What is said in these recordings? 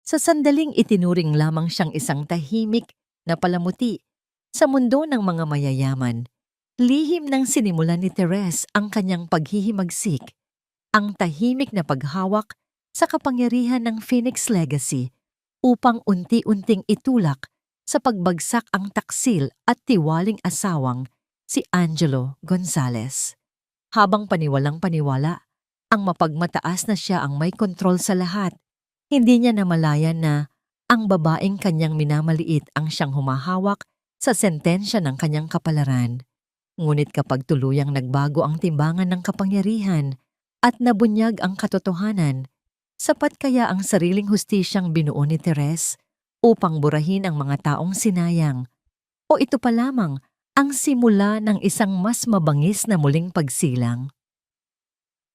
Sa sandaling itinuring lamang siyang isang tahimik na palamuti sa mundo ng mga mayayaman. Lihim nang sinimulan ni Therese ang kanyang paghihimagsik, ang tahimik na paghawak sa kapangyarihan ng Phoenix Legacy upang unti-unting itulak sa pagbagsak ang taksil at tiwaling asawang si Angelo Gonzalez. Habang paniwalang paniwala, ang mapagmataas na siya ang may kontrol sa lahat, hindi niya namalayan na ang babaeng kanyang minamaliit ang siyang humahawak sa sentensya ng kanyang kapalaran. Ngunit kapag tuluyang nagbago ang timbangan ng kapangyarihan at nabunyag ang katotohanan, sapat kaya ang sariling hustisyang binuo ni Therese upang burahin ang mga taong sinayang? O ito pa lamang ang simula ng isang mas mabangis na muling pagsilang?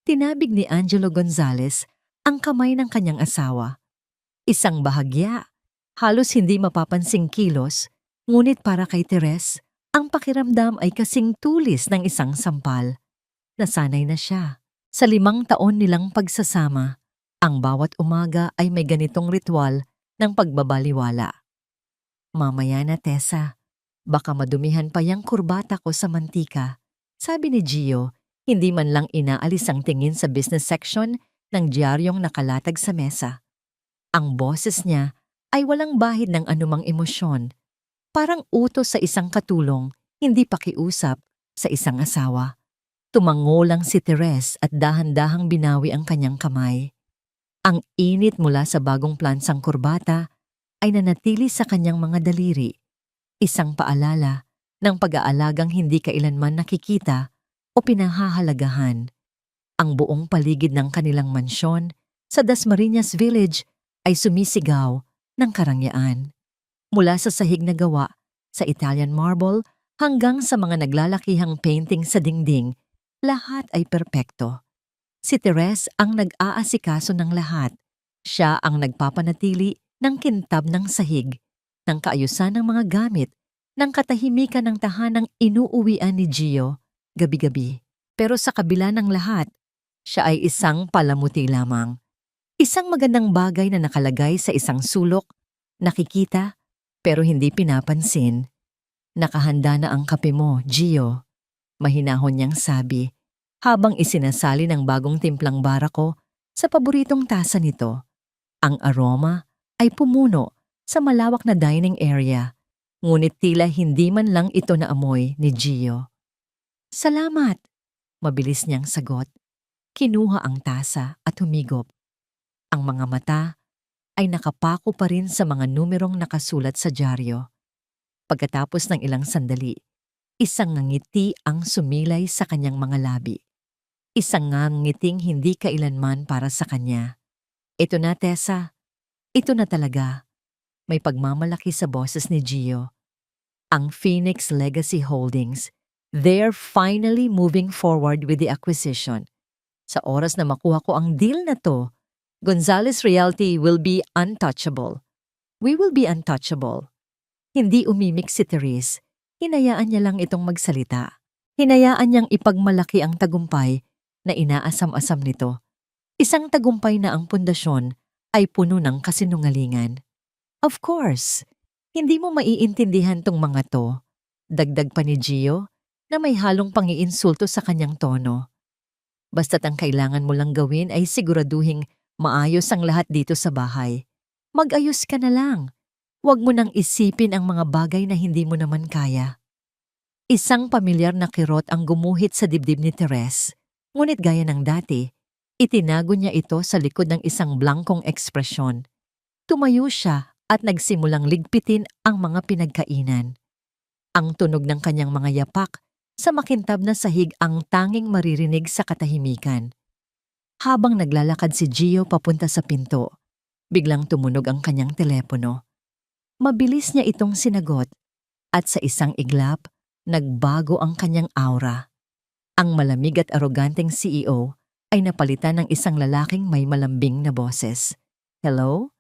Tinabig ni Angelo Gonzalez ang kamay ng kanyang asawa. Isang bahagya, halos hindi mapapansing kilos, ngunit para kay Therese, ang pakiramdam ay kasing tulis ng isang sampal. Nasanay na siya. Sa 5 taon nilang pagsasama, ang bawat umaga ay may ganitong ritual ng pagbabaliwala. Mamaya na, Tessa. Baka madumihan pa yang kurbata ko sa mantika, sabi ni Gio, hindi man lang inaalis ang tingin sa business section ng diaryong nakalatag sa mesa. Ang boses niya ay walang bahid ng anumang emosyon, parang utos sa isang katulong, hindi pakiusap sa isang asawa. Tumango lang si Therese at dahan-dahang binawi ang kanyang kamay. Ang init mula sa bagong plansang kurbata ay nanatili sa kanyang mga daliri. Isang paalala ng pag-aalagang hindi kailanman nakikita o pinahahalagahan. Ang buong paligid ng kanilang mansyon sa Dasmariñas Village ay sumisigaw ng karangyaan. Mula sa sahig na gawa sa Italian marble hanggang sa mga naglalakihang painting sa dingding, lahat ay perpekto. Si Therese ang nag-aasikaso ng lahat. Siya ang nagpapanatili ng kintab ng sahig, ng kaayusan ng mga gamit, ng katahimikan ng tahanang inuuwian ni Gio gabi-gabi. Pero sa kabila ng lahat, siya ay isang palamuti lamang. Isang magandang bagay na nakalagay sa isang sulok, nakikita pero hindi pinapansin. Nakahanda na ang kape mo, Gio. Mahinahon niyang sabi, habang isinasali ng bagong timplang barako sa paboritong tasa nito. Ang aroma ay pumuno sa malawak na dining area, ngunit tila hindi man lang ito naamoy ni Gio. Salamat, mabilis niyang sagot. Kinuha ang tasa at humigop. Ang mga mata ay nakapako pa rin sa mga numerong nakasulat sa dyaryo. Pagkatapos ng ilang sandali, isang ngiti ang sumilay sa kanyang mga labi. Isang ngiting hindi kailanman para sa kanya. Ito na, Tessa. Ito na talaga. May pagmamalaki sa boses ni Gio. Ang Phoenix Legacy Holdings, they're finally moving forward with the acquisition. Sa oras na makuha ko ang deal na to, Gonzalez Realty will be untouchable. We will be untouchable. Hindi umimik si Therese. Hinayaan niya lang itong magsalita. Hinayaan niyang ipagmalaki ang tagumpay na inaasam-asam nito. Isang tagumpay na ang pundasyon ay puno ng kasinungalingan. Of course, hindi mo maiintindihan tong mga to. Dagdag pa ni Gio na may halong pangiinsulto sa kanyang tono. Basta't ang kailangan mo lang gawin ay siguraduhing maayos ang lahat dito sa bahay. Mag-ayos ka na lang. Huwag mo nang isipin ang mga bagay na hindi mo naman kaya. Isang pamilyar na kirot ang gumuhit sa dibdib ni Therese. Ngunit gaya ng dati, itinago niya ito sa likod ng isang blangkong ekspresyon. Tumayo siya at nagsimulang ligpitin ang mga pinagkainan. Ang tunog ng kanyang mga yapak sa makintab na sahig ang tanging maririnig sa katahimikan. Habang naglalakad si Gio papunta sa pinto, biglang tumunog ang kanyang telepono. Mabilis niya itong sinagot at sa isang iglap, nagbago ang kanyang aura. Ang malamig at aroganteng CEO ay napalitan ng isang lalaking may malambing na boses. Hello?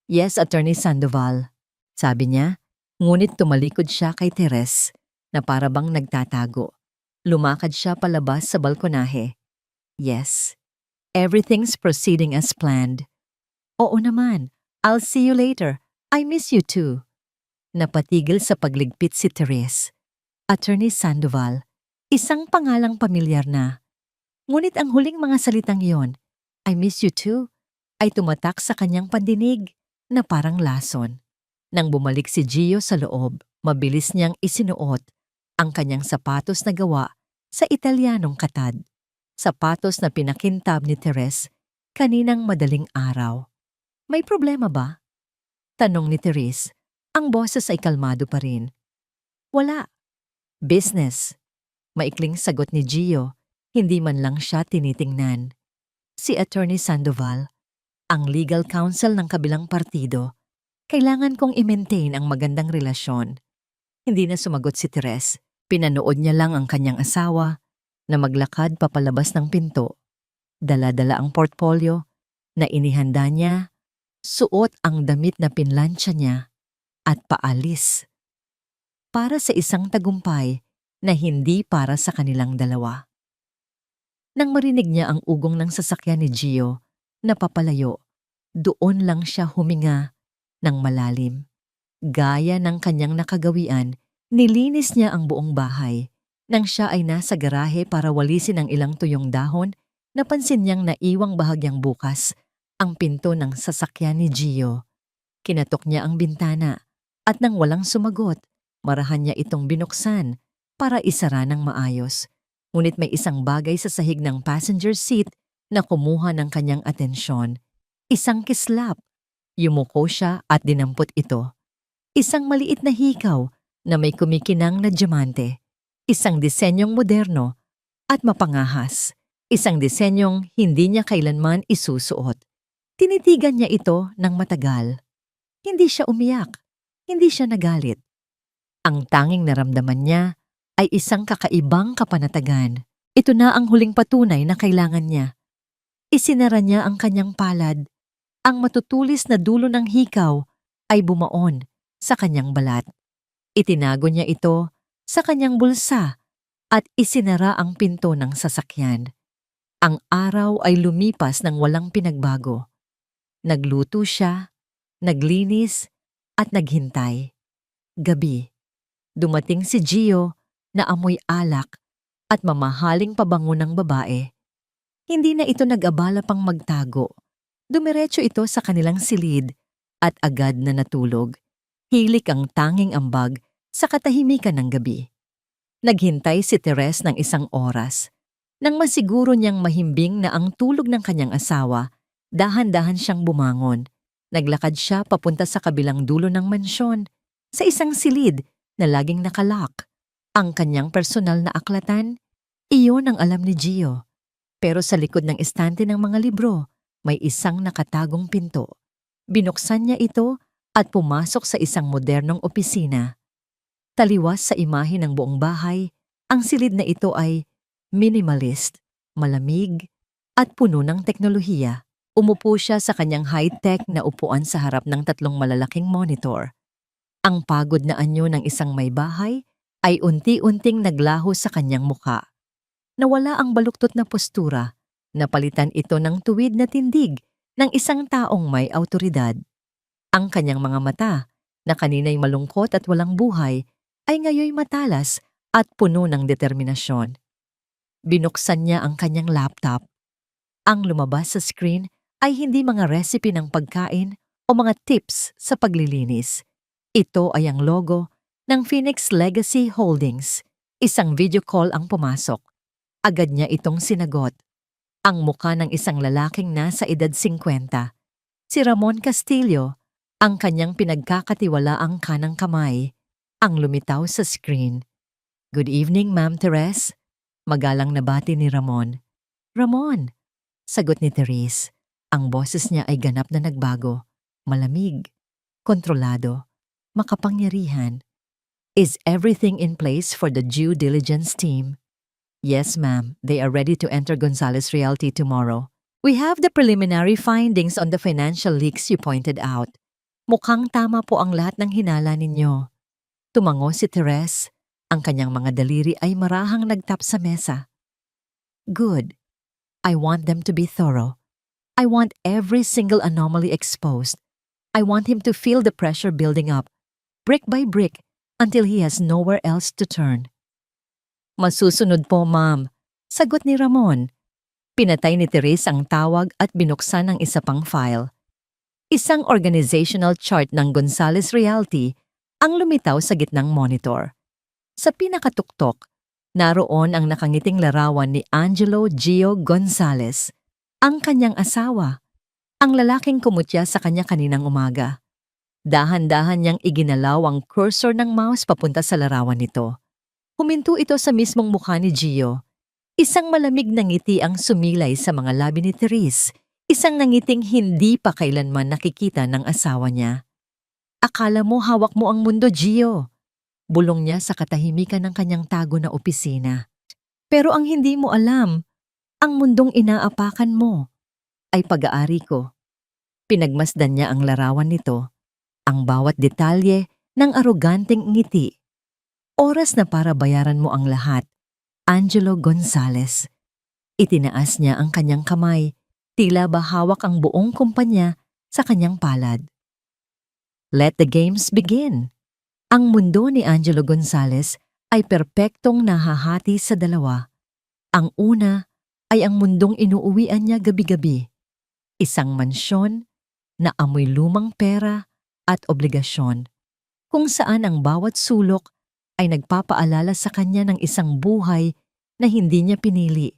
Yes, Attorney Sandoval. Sabi niya, ngunit tumalikod siya kay Therese na para bang nagtatago. Lumakad siya palabas sa balkonahe. Yes, everything's proceeding as planned. Oo naman, I'll see you later. I miss you too. Napatigil sa pagligpit si Therese. Attorney Sandoval, isang pangalang pamilyar na. Ngunit ang huling mga salitang iyon, I miss you too, ay tumatak sa kanyang pandinig na parang lason. Nang bumalik si Gio sa loob, mabilis niyang isinuot ang kanyang sapatos na gawa sa Italianong katad. Sapatos na pinakintab ni Therese kaninang madaling araw. May problema ba? Tanong ni Therese. Ang boses ay kalmado pa rin. Wala. Business. Maikling sagot ni Gio, hindi man lang siya tinitingnan. Si Attorney Sandoval, ang legal counsel ng kabilang partido, kailangan kong i-maintain ang magandang relasyon. Hindi na sumagot si Therese. Pinanood niya lang ang kanyang asawa na maglakad papalabas ng pinto. Dala-dala ang portfolio na inihanda niya, suot ang damit na pinlansya niya at paalis. Para sa isang tagumpay na hindi para sa kanilang dalawa. Nang marinig niya ang ugong ng sasakyan ni Gio na papalayo, doon lang siya huminga ng malalim. Gaya ng kanyang nakagawian, nilinis niya ang buong bahay. Nang siya ay nasa garahe para walisin ang ilang tuyong dahon, napansin niyang naiwang bahagyang bukas ang pinto ng sasakyan ni Gio. Kinatok niya ang bintana at nang walang sumagot, marahan niya itong binuksan para isara ng maayos. Ngunit may isang bagay sa sahig ng passenger seat na kumuha ng kanyang atensyon. Isang kislap. Yumuko siya at dinampot ito. Isang maliit na hikaw na may kumikinang na diamante. Isang disenyong moderno at mapangahas. Isang disenyong hindi niya kailanman isusuot. Tinitigan niya ito ng matagal. Hindi siya umiyak. Hindi siya nagalit. Ang tanging naramdaman niya ay isang kakaibang kapanatagan. Ito na ang huling patunay na kailangan niya. Isinara niya ang kanyang palad. Ang matutulis na dulo ng hikaw ay bumaon sa kanyang balat. Itinago niya ito sa kanyang bulsa at isinara ang pinto ng sasakyan. Ang araw ay lumipas ng walang pinagbago. Nagluto siya, naglinis, at naghintay. Gabi. Dumating si Gio na amoy alak at mamahaling pabango ng babae. Hindi na ito nag-abala pang magtago. Dumiretso ito sa kanilang silid at agad na natulog. Hilik ang tanging ambag sa katahimikan ng gabi. Naghintay si Therese ng isang oras. Nang masiguro niyang mahimbing na ang tulog ng kanyang asawa, dahan-dahan siyang bumangon. Naglakad siya papunta sa kabilang dulo ng mansyon, sa isang silid na laging nakalock. Ang kanyang personal na aklatan, iyon ang alam ni Gio. Pero sa likod ng estante ng mga libro, may isang nakatagong pinto. Binuksan niya ito at pumasok sa isang modernong opisina. Taliwas sa imahe ng buong bahay, ang silid na ito ay minimalist, malamig, at puno ng teknolohiya. Umupo siya sa kanyang high-tech na upuan sa harap ng 3 malalaking monitor. Ang pagod na anyo ng isang may bahay ay unti-unting naglaho sa kanyang muka. Nawala ang baluktot na postura, napalitan ito ng tuwid na tindig ng isang taong may awtoridad. Ang kanyang mga mata, na kanina'y malungkot at walang buhay, ay ngayoy matalas at puno ng determinasyon. Binuksan niya ang kanyang laptop. Ang lumabas sa screen ay hindi mga recipe ng pagkain o mga tips sa paglilinis. Ito ay ang logo ng Phoenix Legacy Holdings. Isang video call ang pumasok. Agad niya itong sinagot. Ang muka ng isang lalaking nasa edad 50. Si Ramon Castillo, ang kanyang pinagkakatiwalaang kanang kamay, ang lumitaw sa screen. Good evening, Ma'am Therese. Magalang na bati ni Ramon. Ramon, sagot ni Therese. Ang boses niya ay ganap na nagbago. Malamig, kontrolado, makapangyarihan. Is everything in place for the due diligence team? Yes, ma'am. They are ready to enter Gonzales Realty tomorrow. We have the preliminary findings on the financial leaks you pointed out. Mukhang tama po ang lahat ng hinala ninyo. Tumango si Therese. Ang kanyang mga daliri ay marahang nagtap sa mesa. Good. I want them to be thorough. I want every single anomaly exposed. I want him to feel the pressure building up, brick by brick, until he has nowhere else to turn. Masusunod po, ma'am, sagot ni Ramon. Pinatay ni Therese ang tawag at binuksan ang isa pang file. Isang organizational chart ng Gonzales Realty ang lumitaw sa gitnang monitor. Sa pinakatuktok, naroon ang nakangiting larawan ni Angelo Gio Gonzales, ang kanyang asawa, ang lalaking kumutya sa kanya kaninang umaga. Dahan-dahan niyang iginalaw ang cursor ng mouse papunta sa larawan nito. Huminto ito sa mismong mukha ni Gio. Isang malamig na ngiti ang sumilay sa mga labi ni Therese, isang nangiting hindi pa kailanman nakikita ng asawa niya. Akala mo hawak mo ang mundo, Gio. Bulong niya sa katahimikan ng kanyang tago na opisina. Pero ang hindi mo alam, ang mundong inaapakan mo ay pag-aari ko. Pinagmasdan niya ang larawan nito, ang bawat detalye ng aroganteng ngiti. Oras na para bayaran mo ang lahat, Angelo Gonzales. Itinaas niya ang kanyang kamay, tila ba hawak ang buong kumpanya sa kanyang palad. Let the games begin. Ang mundo ni Angelo Gonzales ay perpektong nahahati sa dalawa. Ang una ay ang mundong inuuwian niya gabi-gabi. Isang mansyon na amoy lumang pera at obligasyon, kung saan ang bawat sulok ay nagpapaalala sa kanya ng isang buhay na hindi niya pinili,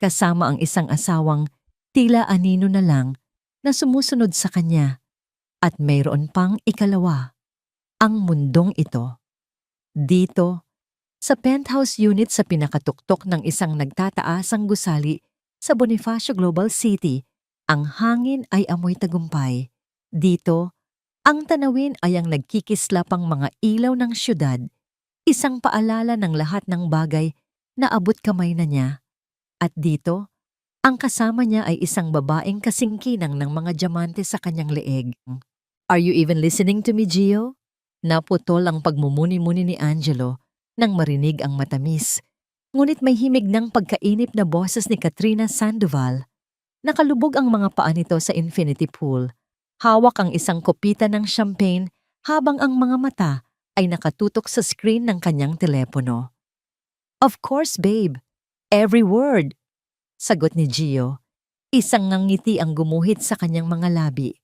kasama ang isang asawang tila anino na lang na sumusunod sa kanya. At mayroon pang ikalawa, ang mundong ito. Dito, sa penthouse unit sa pinakatuktok ng isang nagtataasang gusali sa Bonifacio Global City, ang hangin ay amoy tagumpay. Dito, ang tanawin ay ang nagkikislapang mga ilaw ng syudad, isang paalala ng lahat ng bagay na abot kamay na niya. At dito, ang kasama niya ay isang babaeng kasingkinang ng mga diamante sa kanyang leeg. Are you even listening to me, Gio? Naputol ang pagmumuni-muni ni Angelo nang marinig ang matamis. Ngunit may himig ng pagkainip na boses ni Katrina Sandoval. Nakalubog ang mga paa nito sa infinity pool. Hawak ang isang kopita ng champagne habang ang mga mata ay nakatutok sa screen ng kanyang telepono. Of course, babe. Every word. Sagot ni Gio. Isang ngangiti ang gumuhit sa kanyang mga labi.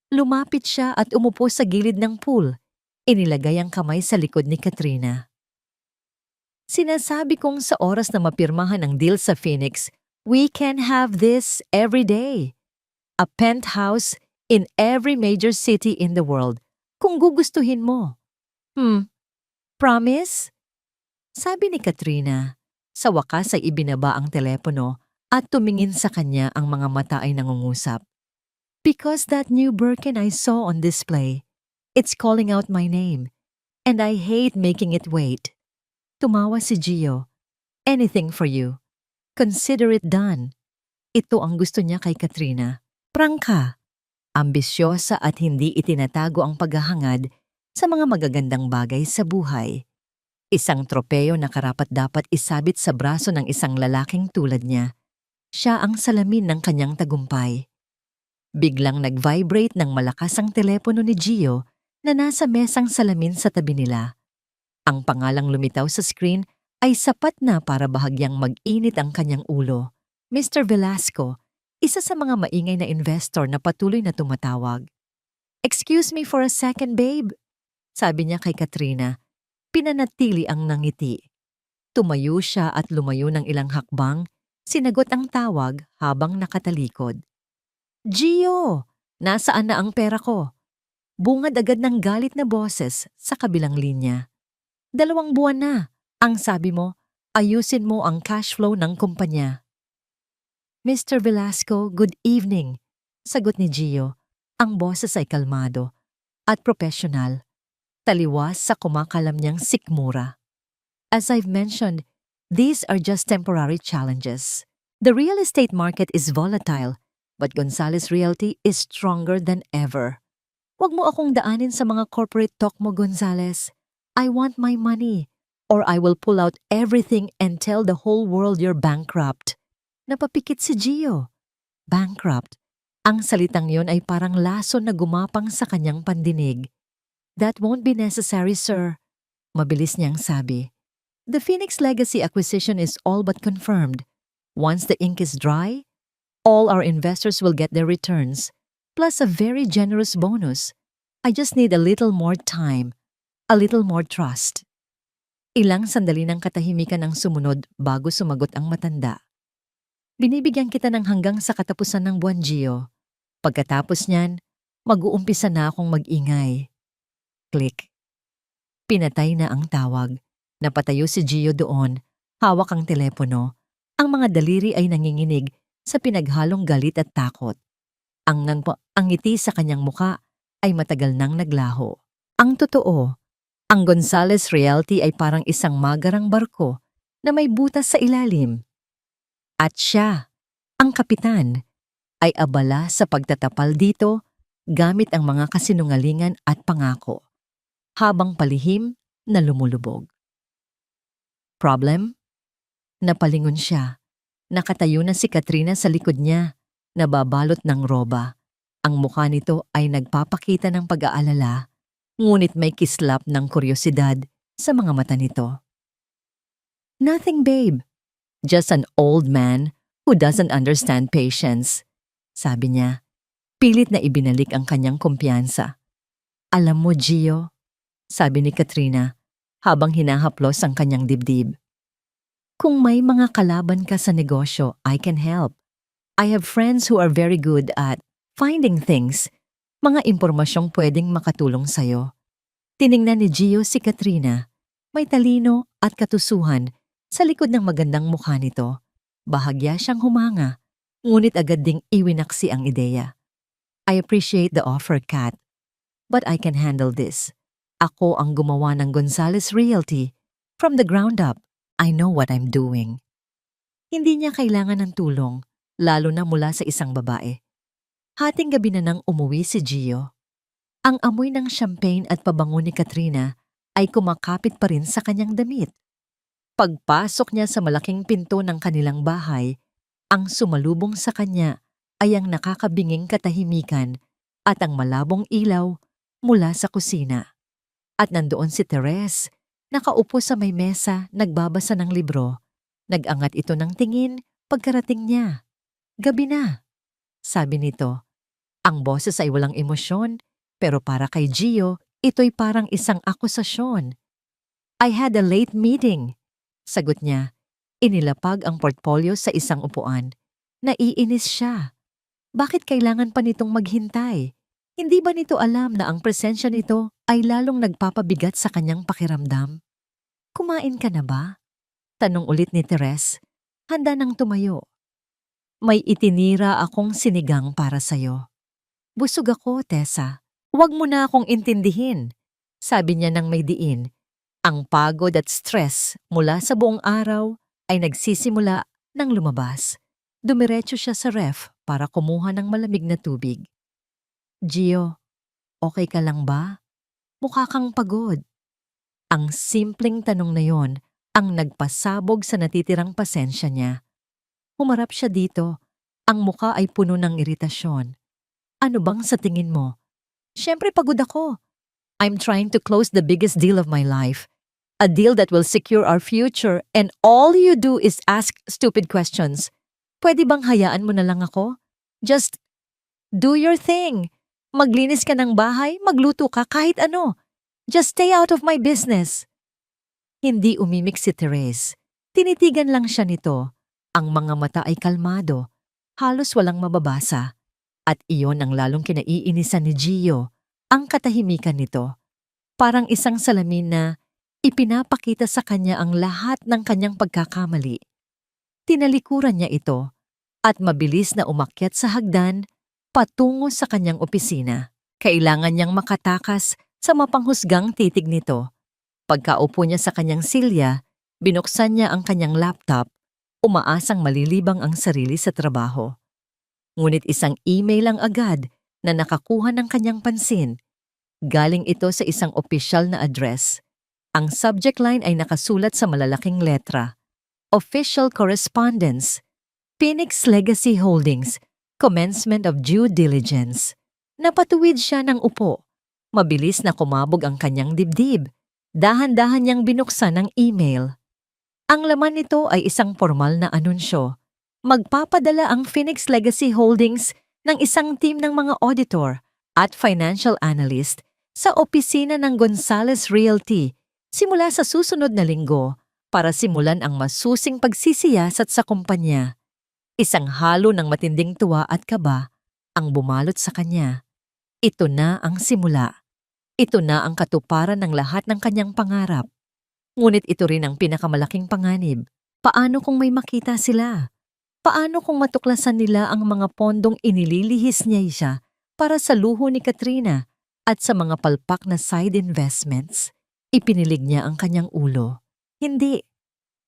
Lumapit siya at umupo sa gilid ng pool. Inilagay ang kamay sa likod ni Katrina. Sinasabi kong sa oras na mapirmahan ang deal sa Phoenix, we can have this every day. A penthouse in every major city in the world, kung gugustuhin mo. Promise? Sabi ni Katrina. Sa wakas ay ibinaba ang telepono at tumingin sa kanya ang mga mata ay nangungusap. Because that new Birkin I saw on display, it's calling out my name, and I hate making it wait. Tumawa si Gio. Anything for you. Consider it done. Ito ang gusto niya kay Katrina. Prangka. Ambisyosa at hindi itinatago ang paghahangad sa mga magagandang bagay sa buhay. Isang tropeyo na karapat-dapat isabit sa braso ng isang lalaking tulad niya. Siya ang salamin ng kanyang tagumpay. Biglang nag-vibrate ng malakas ang telepono ni Gio na nasa mesang salamin sa tabi nila. Ang pangalang lumitaw sa screen ay sapat na para bahagyang mag-init ang kanyang ulo. Mr. Velasco, isa sa mga maingay na investor na patuloy na tumatawag. Excuse me for a second, babe, sabi niya kay Katrina. Pinanatili ang nangiti. Tumayo siya at lumayo ng ilang hakbang, sinagot ang tawag habang nakatalikod. Gio, nasaan na ang pera ko? Bungad agad ng galit na boses sa kabilang linya. 2 buwan na, ang sabi mo, ayusin mo ang cash flow ng kumpanya. Mr. Velasco, good evening, sagot ni Gio. Ang boses ay kalmado at professional, taliwas sa kumakalam niyang sikmura. As I've mentioned, these are just temporary challenges. The real estate market is volatile, but Gonzales Realty is stronger than ever. Huwag mo akong daanin sa mga corporate talk mo, Gonzales. I want my money, or I will pull out everything and tell the whole world you're bankrupt. Napapikit si Gio. Bankrupt. Ang salitang yon ay parang laso na gumapang sa kanyang pandinig. "That won't be necessary, sir," mabilis niyang sabi. "The Phoenix Legacy acquisition is all but confirmed. Once the ink is dry, all our investors will get their returns, plus a very generous bonus. I just need a little more time, a little more trust." Ilang sandali ng katahimikan ang sumunod bago sumagot ang matanda. "Binibigyan kita ng hanggang sa katapusan ng buwan, Gio. Pagkatapos niyan, mag-uumpisa na akong mag-ingay." Click. Pinatay na ang tawag. Napatayo si Gio doon, hawak ang telepono. Ang mga daliri ay nanginginig sa pinaghalong galit at takot. Ang ngiti sa kanyang muka ay matagal nang naglaho. Ang totoo, ang Gonzales Realty ay parang isang magarang barko na may butas sa ilalim. At siya, ang kapitan, ay abala sa pagtatapal dito gamit ang mga kasinungalingan at pangako, habang palihim na lumulubog. Problem? Napalingon siya. Nakatayo na si Katrina sa likod niya, nababalot ng roba. Ang mukha nito ay nagpapakita ng pag-aalala, ngunit may kislap ng kuryosidad sa mga mata nito. "Nothing, babe. Just an old man who doesn't understand patience," sabi niya. Pilit na ibinalik ang kanyang kumpiyansa. "Alam mo, Gio," sabi ni Katrina, habang hinahaplos ang kanyang dibdib, "kung may mga kalaban ka sa negosyo, I can help. I have friends who are very good at finding things, mga impormasyong pwedeng makatulong sa'yo." Tiningnan ni Gio si Katrina. May talino at katusuhan sa likod ng magandang mukha nito. Bahagya siyang humanga, ngunit agad ding iwinaksi ang ideya. "I appreciate the offer, Kat, but I can handle this. Ako ang gumawa ng Gonzales Realty from the ground up. I know what I'm doing." Hindi niya kailangan ng tulong, lalo na mula sa isang babae. Hating gabi na nang umuwi si Gio. Ang amoy ng champagne at pabango ni Katrina ay kumakapit pa rin sa kanyang damit. Pagpasok niya sa malaking pinto ng kanilang bahay, ang sumalubong sa kanya ay ang nakakabinging katahimikan at ang malabong ilaw mula sa kusina. At nandoon si Therese, nakaupo sa may mesa, nagbabasa ng libro. Nag-angat ito ng tingin pagkarating niya. "Gabi na," sabi nito. Ang boses ay walang emosyon, pero para kay Gio, ito'y parang isang akusasyon. "I had a late meeting," sagot niya. Inilapag ang portfolio sa isang upuan. Naiinis siya. Bakit kailangan pa nitong maghintay? Hindi ba nito alam na ang presensya nito ay lalong nagpapabigat sa kanyang pakiramdam? "Kumain ka na ba?" tanong ulit ni Therese. Handa nang tumayo. "May itinira akong sinigang para sa'yo." "Busog ako, Tessa. Huwag mo na akong intindihin," sabi niya nang may diin. Ang pagod at stress mula sa buong araw ay nagsisimula nang lumabas. Dumiretso siya sa ref para kumuha ng malamig na tubig. "Gio, okay ka lang ba? Mukha kang pagod." Ang simpleng tanong na yon ang nagpasabog sa natitirang pasensya niya. Humarap siya dito. Ang mukha ay puno ng iritasyon. "Ano bang sa tingin mo?" "Siyempre pagod ako. I'm trying to close the biggest deal of my life. A deal that will secure our future, and all you do is ask stupid questions. Pwede bang hayaan mo na lang ako? Just do your thing. Maglinis ka ng bahay, magluto ka, kahit ano. Just stay out of my business." Hindi umimik si Therese. Tinitigan lang siya nito. Ang mga mata ay kalmado, halos walang mababasa. At iyon ang lalong kinaiinisan ni Gio, ang katahimikan nito. Parang isang salamin na ipinapakita sa kanya ang lahat ng kanyang pagkakamali. Tinalikuran niya ito at mabilis na umakyat sa hagdan patungo sa kanyang opisina. Kailangan niyang makatakas sa mapanghusgang titig nito. Pagkaupo niya sa kanyang silya, binuksan niya ang kanyang laptop, umaasang malilibang ang sarili sa trabaho. Ngunit isang email lang agad na nakakuha ng kanyang pansin. Galing ito sa isang opisyal na address. Ang subject line ay nakasulat sa malalaking letra. Official Correspondence, Phoenix Legacy Holdings, Commencement of due diligence. Napatuwid siya ng upo. Mabilis na kumabog ang kanyang dibdib. Dahan-dahan niyang binuksan ang email. Ang laman nito ay isang formal na anunsyo. Magpapadala ang Phoenix Legacy Holdings ng isang team ng mga auditor at financial analyst sa opisina ng Gonzales Realty simula sa susunod na linggo para simulan ang masusing pagsisiyasat sa kumpanya. Isang halo ng matinding tuwa at kaba ang bumalot sa kanya. Ito na ang simula. Ito na ang katuparan ng lahat ng kanyang pangarap. Ngunit ito rin ang pinakamalaking panganib. Paano kung may makita sila? Paano kung matuklasan nila ang mga pondong inililihis niya siya para sa luho ni Katrina at sa mga palpak na side investments? Ipinilig niya ang kanyang ulo. Hindi.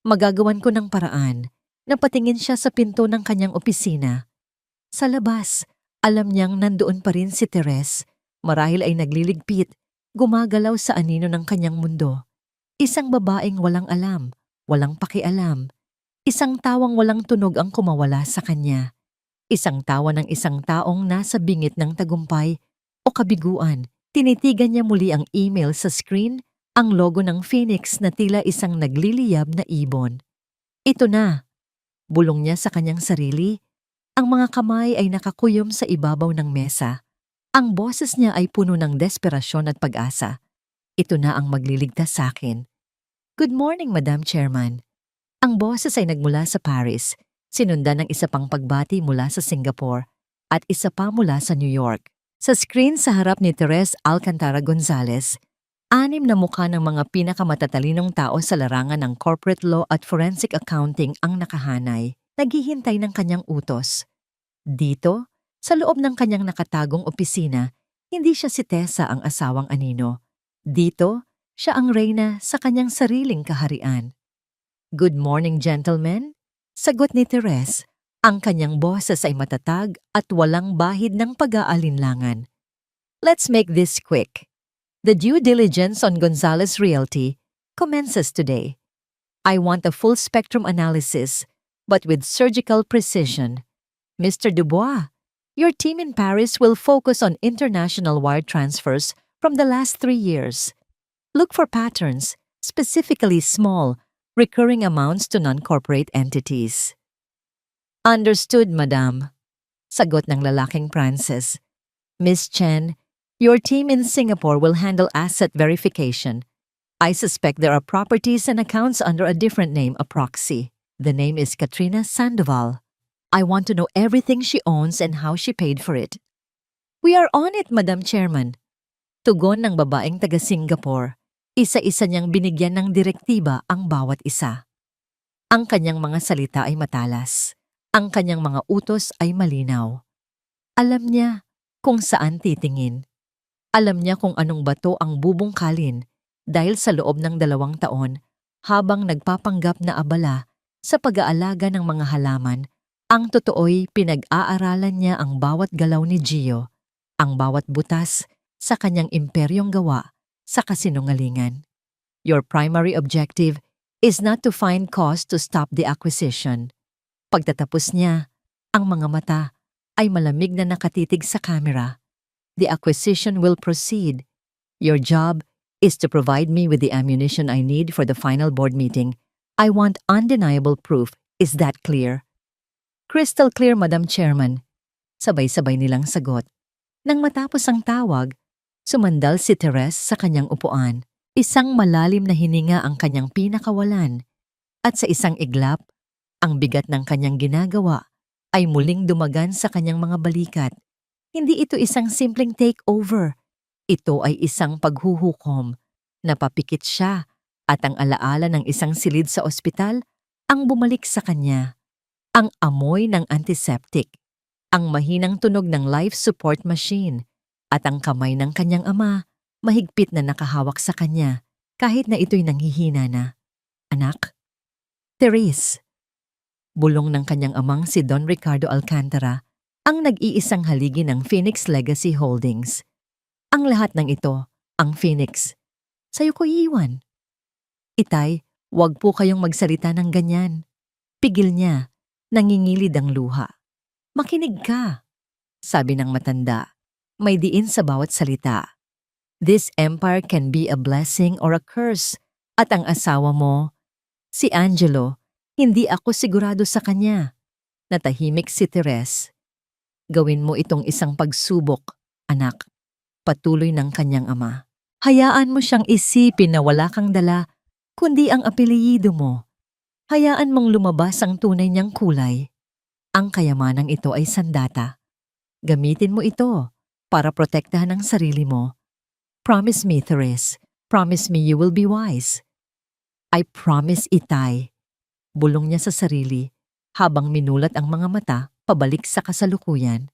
Magagawan ko ng paraan. Napatingin siya sa pinto ng kanyang opisina. Sa labas, alam niyang nandoon pa rin si Therese. Marahil ay nagliligpit, gumagalaw sa anino ng kanyang mundo. Isang babaeng walang alam, walang pakialam. Isang tawang walang tunog ang kumawala sa kanya. Isang tawa ng isang taong nasa bingit ng tagumpay o kabiguan. Tinitigan niya muli ang email sa screen, ang logo ng Phoenix na tila isang nagliliyab na ibon. Ito na. Bulong niya sa kanyang sarili. Ang mga kamay ay nakakuyom sa ibabaw ng mesa. Ang boses niya ay puno ng desperasyon at pag-asa. Ito na ang magliligtas sa akin. Good morning, Madam Chairman. Ang boses ay nagmula sa Paris, sinundan ng isa pang pagbati mula sa Singapore at isa pa mula sa New York. Sa screen sa harap ni Therese Alcantara Gonzalez, 6 na mukha ng mga pinakamatatalinong tao sa larangan ng corporate law at forensic accounting ang nakahanay, naghihintay ng kanyang utos. Dito, sa loob ng kanyang nakatagong opisina, hindi siya si Tessa ang asawang anino. Dito, siya ang reyna sa kanyang sariling kaharian. Good morning, gentlemen. Sagot ni Therese. Ang kanyang boses ay matatag at walang bahid ng pag-aalinlangan. Let's make this quick. The due diligence on Gonzales Realty commences today. I want a full spectrum analysis, but with surgical precision. Mr. Dubois, your team in Paris will focus on international wire transfers from the last 3 years. Look for patterns, specifically small, recurring amounts to non-corporate entities. Understood, Madam. Sagot ng lalaking Frances. Miss Chen, your team in Singapore will handle asset verification. I suspect there are properties and accounts under a different name, a proxy. The name is Katrina Sandoval. I want to know everything she owns and how she paid for it. We are on it, Madam Chairman. Tugon ng babaeng taga-Singapore. Isa-isa niyang binigyan ng direktiba ang bawat isa. Ang kanyang mga salita ay matalas. Ang kanyang mga utos ay malinaw. Alam niya kung saan titingin. Alam niya kung anong bato ang bubungkalin dahil sa loob ng 2 taon, habang nagpapanggap na abala sa pag-aalaga ng mga halaman, ang totoo'y pinag-aaralan niya ang bawat galaw ni Gio, ang bawat butas sa kanyang imperyong gawa sa kasinungalingan. Your primary objective is not to find cause to stop the acquisition. Pagtatapos niya, ang mga mata ay malamig na nakatitig sa kamera. The acquisition will proceed. Your job is to provide me with the ammunition I need for the final board meeting. I want undeniable proof. Is that clear? Crystal clear, Madam Chairman. Sabay-sabay nilang sagot. Nang matapos ang tawag, sumandal si Therese sa kanyang upuan. Isang malalim na hininga ang kanyang pinakawalan. At sa isang iglap, ang bigat ng kanyang ginagawa ay muling dumagan sa kanyang mga balikat. Hindi ito isang simpleng takeover. Ito ay isang paghuhukom. Napapikit siya at ang alaala ng isang silid sa ospital ang bumalik sa kanya. Ang amoy ng antiseptic, ang mahinang tunog ng life support machine, at ang kamay ng kanyang ama, mahigpit na nakahawak sa kanya, kahit na ito'y nanghihina na. Anak? Therese. Bulong ng kanyang amang si Don Ricardo Alcantara, ang nag-iisang haligi ng Phoenix Legacy Holdings. Ang lahat ng ito, ang Phoenix, sa'yo ko iiwan. Itay, wag po kayong magsalita ng ganyan. Pigil niya, nangingilid ang luha. Makinig ka, sabi ng matanda. May diin sa bawat salita. This empire can be a blessing or a curse. At ang asawa mo, si Angelo, hindi ako sigurado sa kanya. Natahimik si Teres. Gawin mo itong isang pagsubok, anak. Patuloy ng kanyang ama. Hayaan mo siyang isipin na wala kang dala, kundi ang apelyido mo. Hayaan mong lumabas ang tunay niyang kulay. Ang kayamanang ito ay sandata. Gamitin mo ito para protektahan ang sarili mo. Promise me, Teres. Promise me you will be wise. I promise, Itay. Bulong niya sa sarili habang minulat ang mga mata pabalik sa kasalukuyan.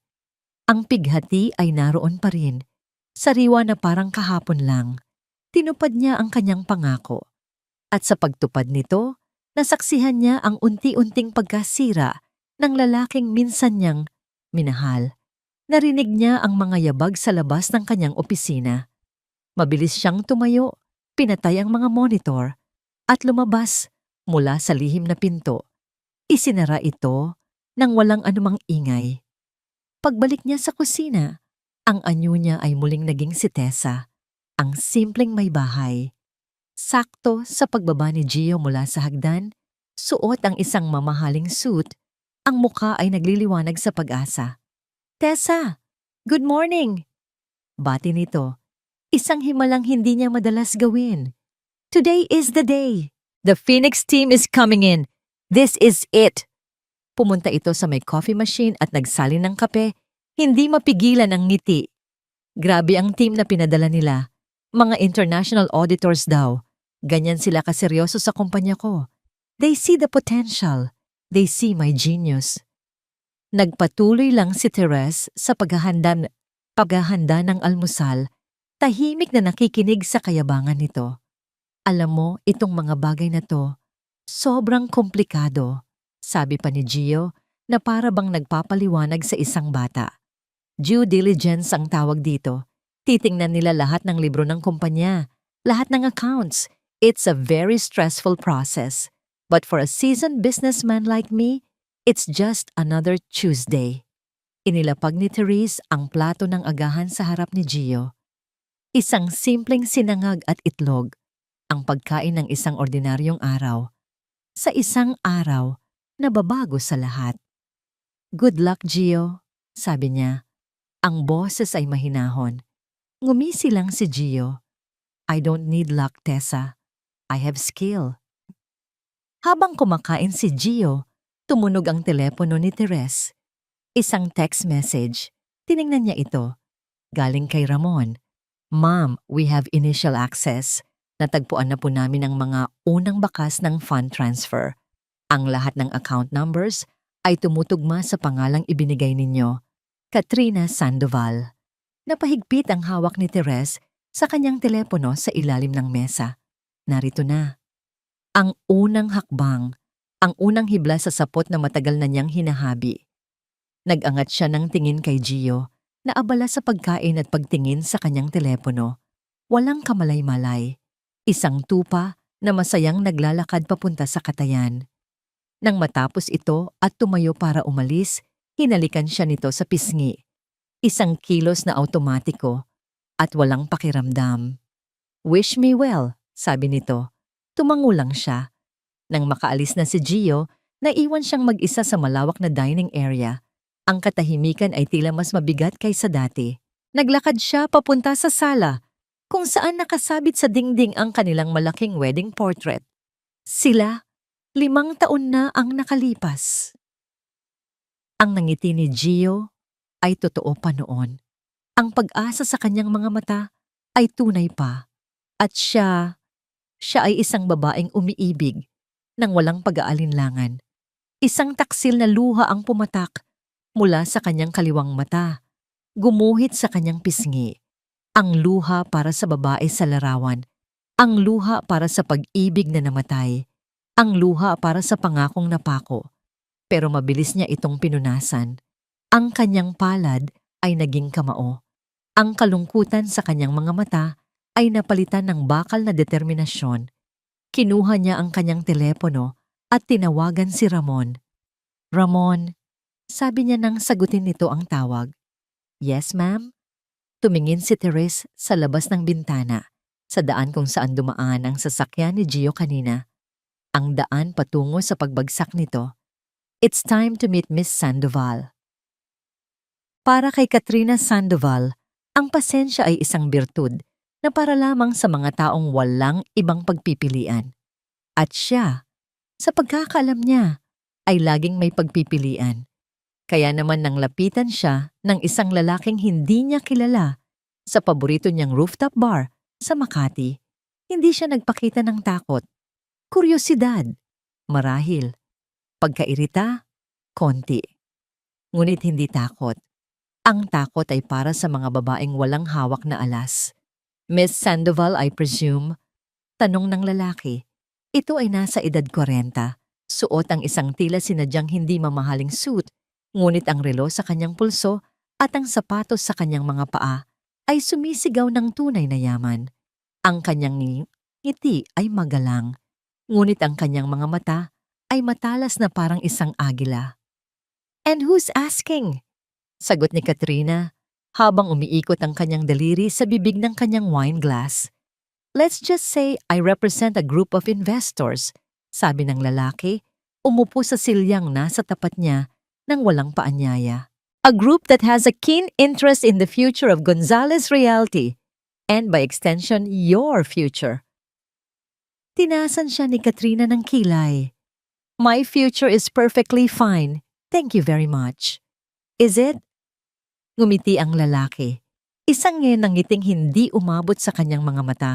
Ang pighati ay naroon pa rin. Sariwa na parang kahapon lang. Tinupad niya ang kanyang pangako. At sa pagtupad nito, nasaksihan niya ang unti-unting pagkasira ng lalaking minsan niyang minahal. Narinig niya ang mga yabag sa labas ng kanyang opisina. Mabilis siyang tumayo, pinatay ang mga monitor, at lumabas mula sa lihim na pinto. Isinara ito nang walang anumang ingay. Pagbalik niya sa kusina, ang anyo niya ay muling naging si Tessa, ang simpleng may bahay. Sakto sa pagbaba ni Gio mula sa hagdan, suot ang isang mamahaling suit, ang mukha ay nagliliwanag sa pag-asa. Tessa, good morning! Bati nito, isang himalang hindi niya madalas gawin. Today is the day. The Phoenix team is coming in. This is it. Pumunta ito sa may coffee machine at nagsalin ng kape, hindi mapigilan ang ngiti. Grabe ang team na pinadala nila. Mga international auditors daw. Ganyan sila kaseryoso sa kumpanya ko. They see the potential. They see my genius. Nagpatuloy lang si Teres sa paghahanda ng almusal, tahimik na nakikinig sa kayabangan nito. Alam mo, itong mga bagay na to, sobrang komplikado, sabi pa ni Gio na para bang nagpapaliwanag sa isang bata. Due diligence ang tawag dito. Titingnan nila lahat ng libro ng kumpanya, lahat ng accounts. It's a very stressful process. But for a seasoned businessman like me, it's just another Tuesday. Inilapag ni Therese ang plato ng agahan sa harap ni Gio. Isang simpleng sinangag at itlog, ang pagkain ng isang ordinaryong araw. Sa isang araw na babago sa lahat. Good luck, Gio, sabi niya. Ang boses ay mahinahon. Ngumisi lang si Gio. I don't need luck, Tessa. I have skill. Habang kumakain si Gio, tumunog ang telepono ni Teres. Isang text message. Tiningnan niya ito. Galing kay Ramon. Ma'am, we have initial access. Natagpuan na po namin ang mga unang bakas ng fund transfer. Ang lahat ng account numbers ay tumutugma sa pangalang ibinigay ninyo. Katrina Sandoval. Napahigpit ang hawak ni Teres sa kanyang telepono sa ilalim ng mesa. Narito na. Ang unang hakbang, ang unang hibla sa sapot na matagal na niyang hinahabi. Nag-angat siya ng tingin kay Gio, na abala sa pagkain at pagtingin sa kanyang telepono. Walang kamalay-malay. Isang tupa na masayang naglalakad papunta sa katayan. Nang matapos ito at tumayo para umalis, hinalikan siya nito sa pisngi. Isang kilos na automatiko at walang pakiramdam. Wish me well, sabi nito. Tumango lang siya. Nang makaalis na si Gio, naiwan siyang mag-isa sa malawak na dining area. Ang katahimikan ay tila mas mabigat kaysa dati. Naglakad siya papunta sa sala, kung saan nakasabit sa dingding ang kanilang malaking wedding portrait. Sila, 5 taon na ang nakalipas. Ang nangiti ni Gio ay totoo pa noon. Ang pag-asa sa kanyang mga mata ay tunay pa. At siya ay isang babaeng umiibig nang walang pag-aalinlangan. Isang taksil na luha ang pumatak mula sa kanyang kaliwang mata, gumuhit sa kanyang pisngi. Ang luha para sa babae sa larawan, ang luha para sa pag-ibig na namatay, ang luha para sa pangakong napako. Pero mabilis niya itong pinunasan. Ang kanyang palad ay naging kamao. Ang kalungkutan sa kanyang mga mata ay napalitan ng bakal na determinasyon. Kinuha niya ang kanyang telepono at tinawagan si Ramon. Ramon, Sabi niya nang sagutin nito ang tawag. Yes, ma'am? Tumingin si Therese sa labas ng bintana, sa daan kung saan dumaan ang sasakyan ni Gio kanina. Ang daan patungo sa pagbagsak nito. It's time to meet Miss Sandoval. Para kay Katrina Sandoval, ang pasensya ay isang birtud na para lamang sa mga taong walang ibang pagpipilian. At siya, sa pagkakaalam niya, ay laging may pagpipilian. Kaya naman nang lapitan siya ng isang lalaking hindi niya kilala sa paborito niyang rooftop bar sa Makati, hindi siya nagpakita ng takot. Kuryosidad, marahil, pagkairita, konti. Ngunit hindi takot. Ang takot ay para sa mga babaeng walang hawak na alas. Miss Sandoval, I presume? Tanong ng lalaki. Ito ay nasa edad 40. Suot ang isang tila sinadyang hindi mamahaling suit, ngunit ang relo sa kanyang pulso at ang sapatos sa kanyang mga paa ay sumisigaw ng tunay na yaman. Ang kanyang ngiti ay magalang, ngunit ang kanyang mga mata ay matalas na parang isang agila. And who's asking? Sagot ni Katrina habang umiikot ang kanyang daliri sa bibig ng kanyang wine glass. Let's just say I represent a group of investors, sabi ng lalaki, umupo sa silyang nasa tapat niya nang walang paanyaya. A group that has a keen interest in the future of Gonzales Realty and by extension, your future. Tinasan siya ni Katrina ng kilay. My future is perfectly fine. Thank you very much. Is it? Ngumiti ang lalaki. Isang ngayon ng ngiting hindi umabot sa kanyang mga mata.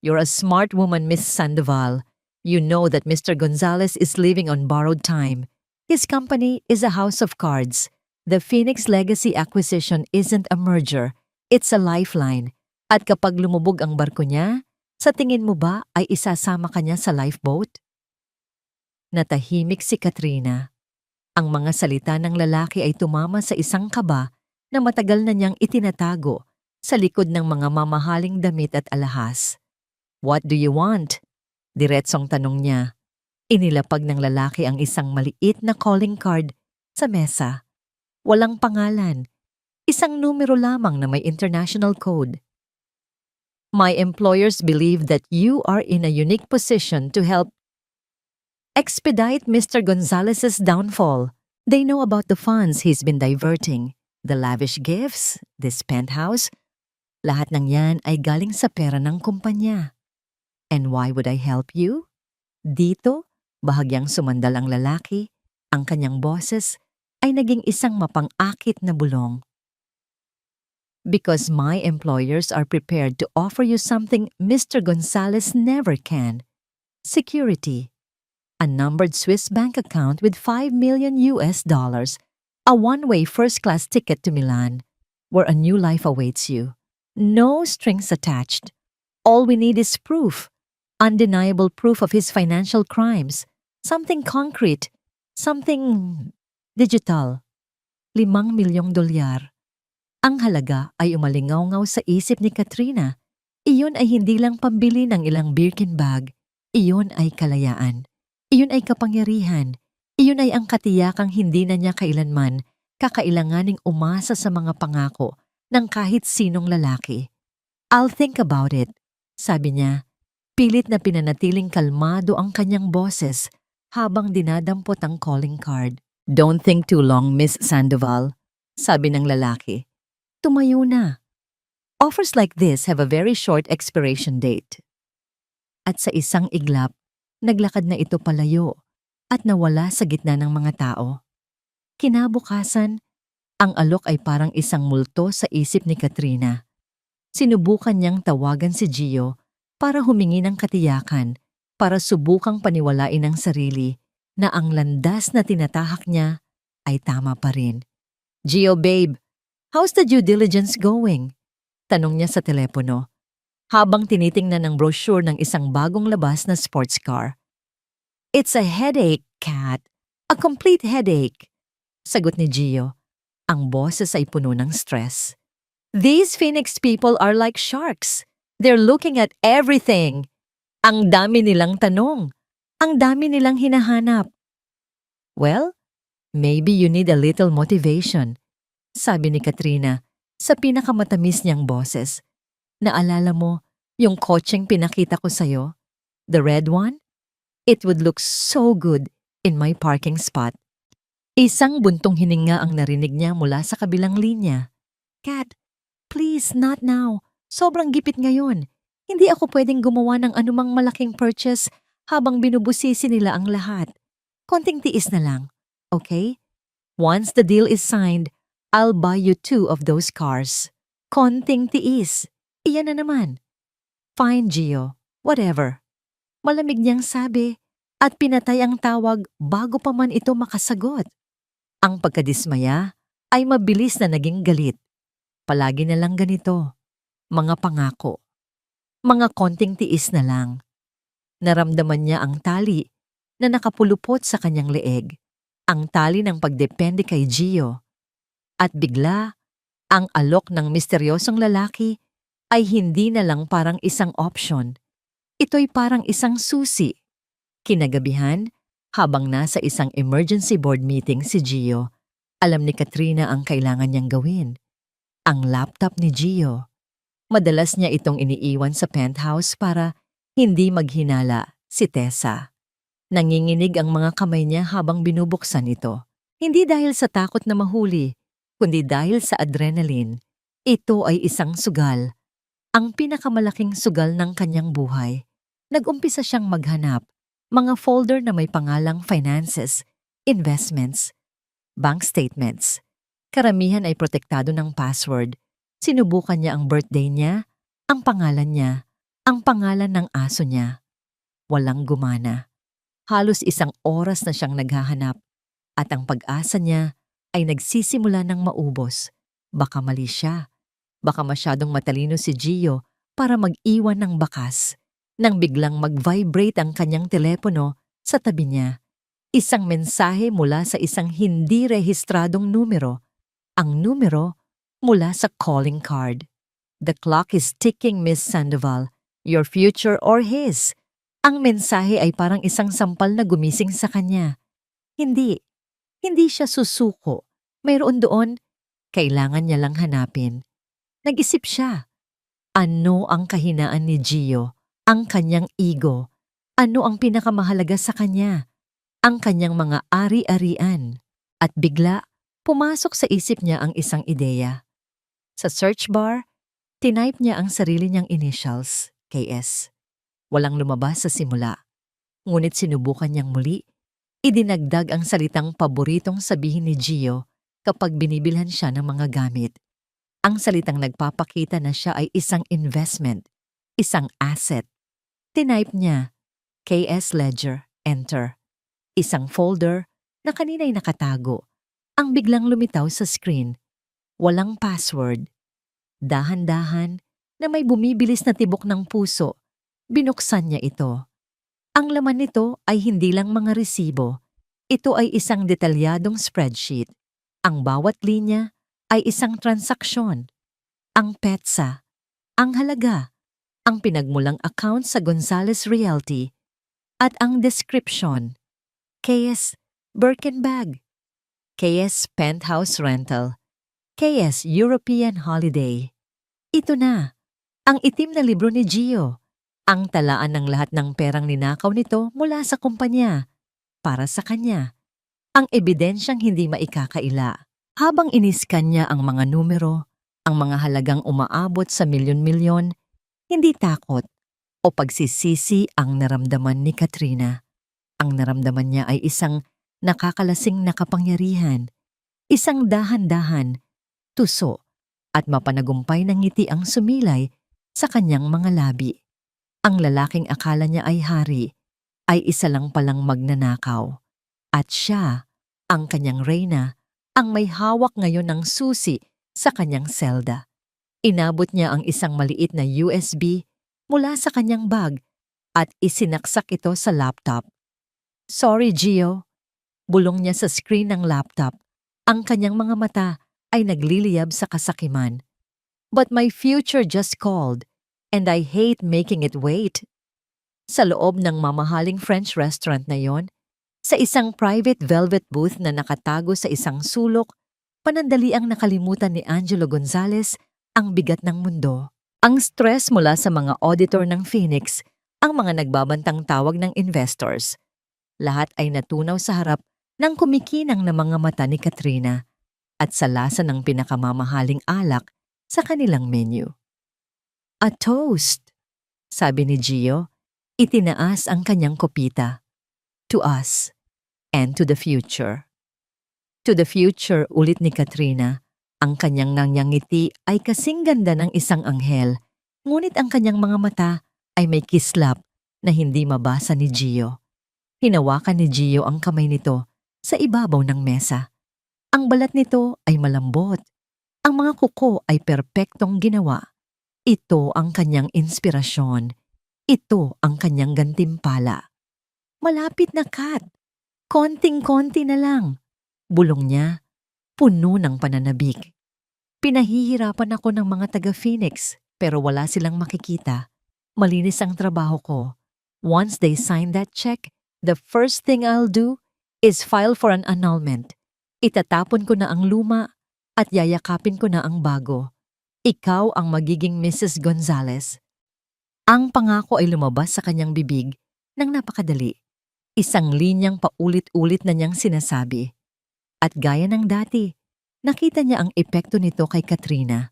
You're a smart woman, Miss Sandoval. You know that Mr. Gonzales is living on borrowed time. His company is a house of cards. The Phoenix Legacy acquisition isn't a merger. It's a lifeline. At kapag lumubog ang barko niya, sa tingin mo ba ay isasama ka niya sa lifeboat? Natahimik si Katrina. Ang mga salita ng lalaki ay tumama sa isang kaba na matagal na niyang itinatago sa likod ng mga mamahaling damit at alahas. What do you want? Diretsong tanong niya. Inilapag ng lalaki ang isang maliit na calling card sa mesa. Walang pangalan. Isang numero lamang na may international code. My employers believe that you are in a unique position to help expedite Mr. Gonzalez's downfall. They know about the funds he's been diverting. The lavish gifts, this penthouse, lahat ng yan ay galing sa pera ng kumpanya. And why would I help you? Dito, bahagyang sumandal ang lalaki, ang kanyang boses ay naging isang mapang-akit na bulong. Because my employers are prepared to offer you something Mr. Gonzales never can. Security. A numbered Swiss bank account with $5 million, a one-way first-class ticket to Milan, where a new life awaits you. No strings attached. All we need is proof. Undeniable proof of his financial crimes. Something concrete. Something digital. $5 milyong. Ang halaga ay umalingaw-ngaw sa isip ni Katrina. Iyon ay hindi lang pambili ng ilang Birkin bag. Iyon ay kalayaan. Iyon ay kapangyarihan. Iyon ay ang katiyakang hindi na niya kailanman kakailanganing umasa sa mga pangako ng kahit sinong lalaki. I'll think about it, sabi niya. Pilit na pinanatiling kalmado ang kanyang boses habang dinadampot ang calling card. Don't think too long, Miss Sandoval, sabi ng lalaki. Tumayo na. Offers like this have a very short expiration date. At sa isang iglap, naglakad na ito palayo at nawala sa gitna ng mga tao. Kinabukasan, ang alok ay parang isang multo sa isip ni Katrina. Sinubukan niyang tawagan si Gio para humingi ng katiyakan, para subukang paniwalain ang sarili na ang landas na tinatahak niya ay tama pa rin. Gio, babe, how's the due diligence going? Tanong niya sa telepono, habang tinitingnan ng brochure ng isang bagong labas na sports car. It's a headache, Kat. A complete headache. Sagot ni Gio. Ang boses ay puno ng stress. These Phoenix people are like sharks. They're looking at everything. Ang dami nilang tanong. Ang dami nilang hinahanap. Well, Maybe you need a little motivation, sabi ni Katrina sa pinakamatamis niyang boses. Naalala mo yung kotseng pinakita ko sa'yo? The red one? It would look so good in my parking spot. Isang buntong hininga ang narinig niya mula sa kabilang linya. Kat, please, not now. Sobrang gipit ngayon. Hindi ako pwedeng gumawa ng anumang malaking purchase habang binubusisi nila ang lahat. Konting tiis na lang, okay? Once the deal is signed, I'll buy you 2 of those cars. Konting tiis. Iyan na naman. Fine, Gio. Whatever. Malamig niyang sabi at pinatay ang tawag bago pa man ito makasagot. Ang pagkadismaya ay mabilis na naging galit. Palagi na lang ganito. Mga pangako. Mga konting tiis na lang. Naramdaman niya ang tali na nakapulupot sa kanyang leeg. Ang tali ng pagdepende kay Gio. At bigla, ang alok ng misteryosong lalaki ay hindi na lang parang isang option. Ito'y parang isang susi. Kinagabihan, habang nasa isang emergency board meeting si Gio, alam ni Katrina ang kailangan niyang gawin. Ang laptop ni Gio. Madalas niya itong iniiwan sa penthouse para hindi maghinala si Tessa. Nanginginig ang mga kamay niya habang binubuksan ito. Hindi dahil sa takot na mahuli, kundi dahil sa adrenaline. Ito ay isang sugal. Ang pinakamalaking sugal ng kanyang buhay. Nag-umpisa siyang maghanap. Mga folder na may pangalang finances, investments, bank statements. Karamihan ay protektado ng password. Sinubukan niya ang birthday niya, ang pangalan ng aso niya. Walang gumana. Halos 1 oras na siyang naghahanap at ang pag-asa niya ay nagsisimula ng maubos. Baka mali siya. Baka masyadong matalino si Gio para mag-iwan ng bakas. Nang biglang mag-vibrate ang kanyang telepono sa tabi niya. Isang mensahe mula sa isang hindi rehistradong numero. Ang numero mula sa calling card. The clock is ticking, Miss Sandoval. Your future or his. Ang mensahe ay parang isang sampal na gumising sa kanya. Hindi siya susuko. Mayroon doon, kailangan niya lang hanapin. Nag-isip siya. Ano ang kahinaan ni Gio? Ang kanyang ego. Ano ang pinakamahalaga sa kanya? Ang kanyang mga ari-arian. At bigla, pumasok sa isip niya ang isang ideya. Sa search bar, tinype niya ang sarili niyang initials, KS. Walang lumabas sa simula. Ngunit sinubukan niyang muli, idinagdag ang salitang paboritong sabihin ni Gio kapag binibilhan siya ng mga gamit. Ang salitang nagpapakita na siya ay isang investment, isang asset. Tinype niya, KS Ledger, enter. Isang folder na kanina'y nakatago. Ang biglang lumitaw sa screen. Walang password. Dahan-dahan na may bumibilis na tibok ng puso. Binuksan niya ito. Ang laman nito ay hindi lang mga resibo. Ito ay isang detalyadong spreadsheet. Ang bawat linya ay isang transaksyon. Ang petsa, ang halaga, ang pinagmulang account sa Gonzales Realty, at ang description. KS Birkin Bag, KS Penthouse Rental, KS European Holiday. Ito na, ang itim na libro ni Gio. Ang talaan ng lahat ng perang ninakaw nito mula sa kumpanya. Para sa kanya. Ang ebidensyang hindi maikakaila. Habang iniskan niya ang mga numero, ang mga halagang umaabot sa milyon-milyon, hindi takot o pagsisisi ang naramdaman ni Katrina. Ang naramdaman niya ay isang nakakalasing na kapangyarihan, isang dahan-dahan, tuso at mapanagumpay ng ngiti ang sumilay sa kanyang mga labi. Ang lalaking akala niya ay hari ay isa lang palang magnanakaw. At siya, ang kanyang reyna, ang may hawak ngayon ng susi sa kanyang selda. Inabot niya ang isang maliit na USB mula sa kanyang bag at isinaksak ito sa laptop. Sorry, Gio. Bulong niya sa screen ng laptop. Ang kanyang mga mata ay nagliliyab sa kasakiman. But my future just called and I hate making it wait. Sa loob ng mamahaling French restaurant na yon, Sa isang private velvet booth na nakatago sa isang sulok, panandaliang nakalimutan ni Angelo Gonzalez ang bigat ng mundo. Ang stress mula sa mga auditor ng Phoenix, ang mga nagbabantang tawag ng investors. Lahat ay natunaw sa harap ng kumikinang na mga mata ni Katrina at sa lasa ng pinakamamahaling alak sa kanilang menu. A toast, sabi ni Gio, itinaas ang kanyang kopita. To us and to the future. To the future, ulit ni Katrina. Ang kanyang ngiti ay kasing ganda ng isang anghel, ngunit ang kanyang mga mata ay may kislap na hindi mabasa ni Gio. Hinawakan ni Gio ang kamay nito sa ibabaw ng mesa. Ang balat nito ay malambot. Ang mga kuko ay perpektong ginawa. Ito ang kanyang inspirasyon. Ito ang kanyang gantimpala. Malapit na, Kat. Konting-konti na lang. Bulong niya, puno ng pananabik. Pinahihirapan ako ng mga taga-Phoenix pero wala silang makikita. Malinis ang trabaho ko. Once they sign that check, the first thing I'll do is file for an annulment. Itatapon ko na ang luma at yayakapin ko na ang bago. Ikaw ang magiging Mrs. Gonzalez. Ang pangako ay lumabas sa kanyang bibig nang napakadali. Isang linyang paulit-ulit na niyang sinasabi. At gaya ng dati, nakita niya ang epekto nito kay Katrina.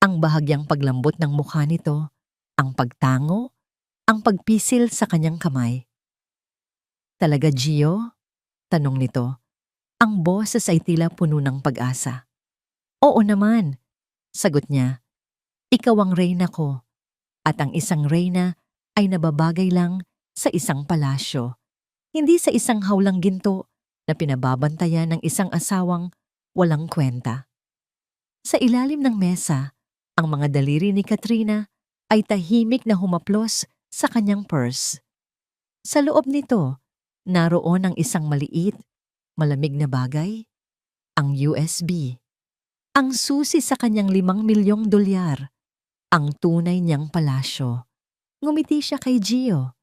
Ang bahagyang paglambot ng mukha nito, ang pagtango, ang pagpisil sa kanyang kamay. Talaga, Gio? Tanong nito. Ang boses ay tila puno ng pag-asa. Oo naman, sagot niya. Ikaw ang reyna ko, at ang isang reyna ay nababagay lang sa isang palasyo. Hindi sa isang hawlang ginto na pinababantayan ng isang asawang walang kwenta. Sa ilalim ng mesa, ang mga daliri ni Katrina ay tahimik na humaplos sa kanyang purse. Sa loob nito, naroon ang isang maliit, malamig na bagay, ang USB. Ang susi sa kanyang $5 milyong, ang tunay niyang palasyo. Ngumiti siya kay Gio.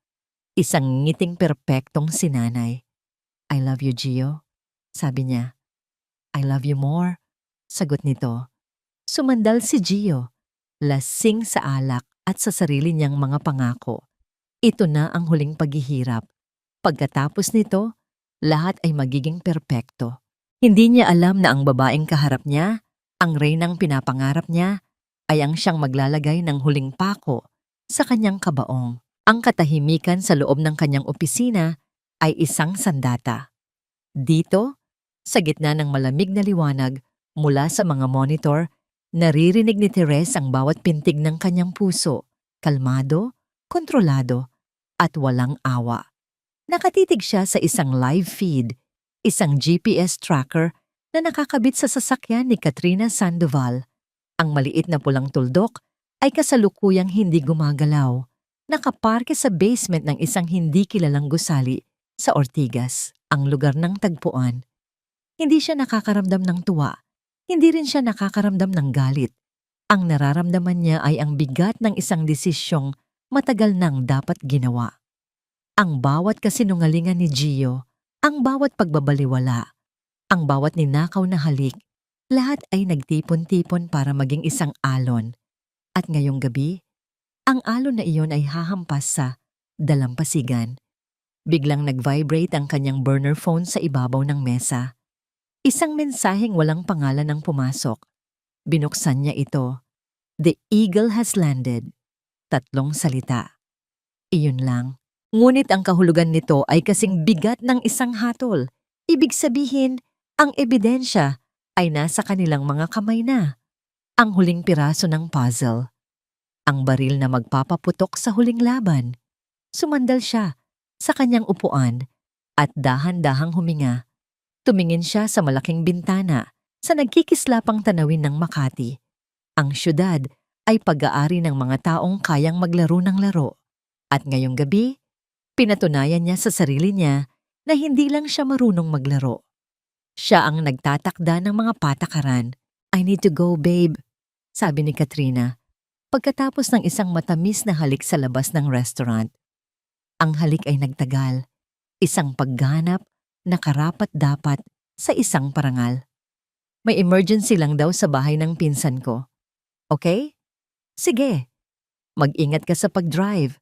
Isang ngiting perpektong sinanay. I love you, Gio, sabi niya. I love you more, sagot nito. Sumandal si Gio, lasing sa alak at sa sarili niyang mga pangako. Ito na ang huling paghihirap. Pagkatapos nito, lahat ay magiging perpekto. Hindi niya alam na ang babaeng kaharap niya, ang reynang pinapangarap niya, ay ang siyang maglalagay ng huling pako sa kanyang kabaong. Ang katahimikan sa loob ng kanyang opisina ay isang sandata. Dito, sa gitna ng malamig na liwanag mula sa mga monitor, naririnig ni Therese ang bawat pintig ng kanyang puso, kalmado, kontrolado, at walang awa. Nakatitig siya sa isang live feed, isang GPS tracker na nakakabit sa sasakyan ni Katrina Sandoval. Ang maliit na pulang tuldok ay kasalukuyang hindi gumagalaw. Nakaparke sa basement ng isang hindi kilalang gusali sa Ortigas, ang lugar ng tagpuan. Hindi siya nakakaramdam ng tuwa. Hindi rin siya nakakaramdam ng galit. Ang nararamdaman niya ay ang bigat ng isang desisyong matagal nang dapat ginawa. Ang bawat kasinungalingan ni Gio, ang bawat pagbabaliwala, ang bawat ninakaw na halik, lahat ay nagtipon-tipon para maging isang alon. At ngayong gabi, ang alon na iyon ay hahampas sa dalampasigan. Biglang nag-vibrate ang kanyang burner phone sa ibabaw ng mesa. Isang mensaheng walang pangalan ang pumasok. Binuksan niya ito. The Eagle has landed. 3 salita. Iyon lang. Ngunit ang kahulugan nito ay kasing bigat ng isang hatol. Ibig sabihin, ang ebidensya ay nasa kanilang mga kamay na. Ang huling piraso ng puzzle. Ang baril na magpapaputok sa huling laban. Sumandal siya sa kanyang upuan at dahan-dahang huminga. Tumingin siya sa malaking bintana sa nagkikislapang tanawin ng Makati. Ang syudad ay pag-aari ng mga taong kayang maglaro ng laro. At ngayong gabi, pinatunayan niya sa sarili niya na hindi lang siya marunong maglaro. Siya ang nagtatakda ng mga patakaran. I need to go, babe, sabi ni Katrina. Pagkatapos ng isang matamis na halik sa labas ng restaurant. Ang halik ay nagtagal. Isang pagganap na karapat-dapat sa isang parangal. May emergency lang daw sa bahay ng pinsan ko. Okay? Sige. Mag-ingat ka sa pag-drive.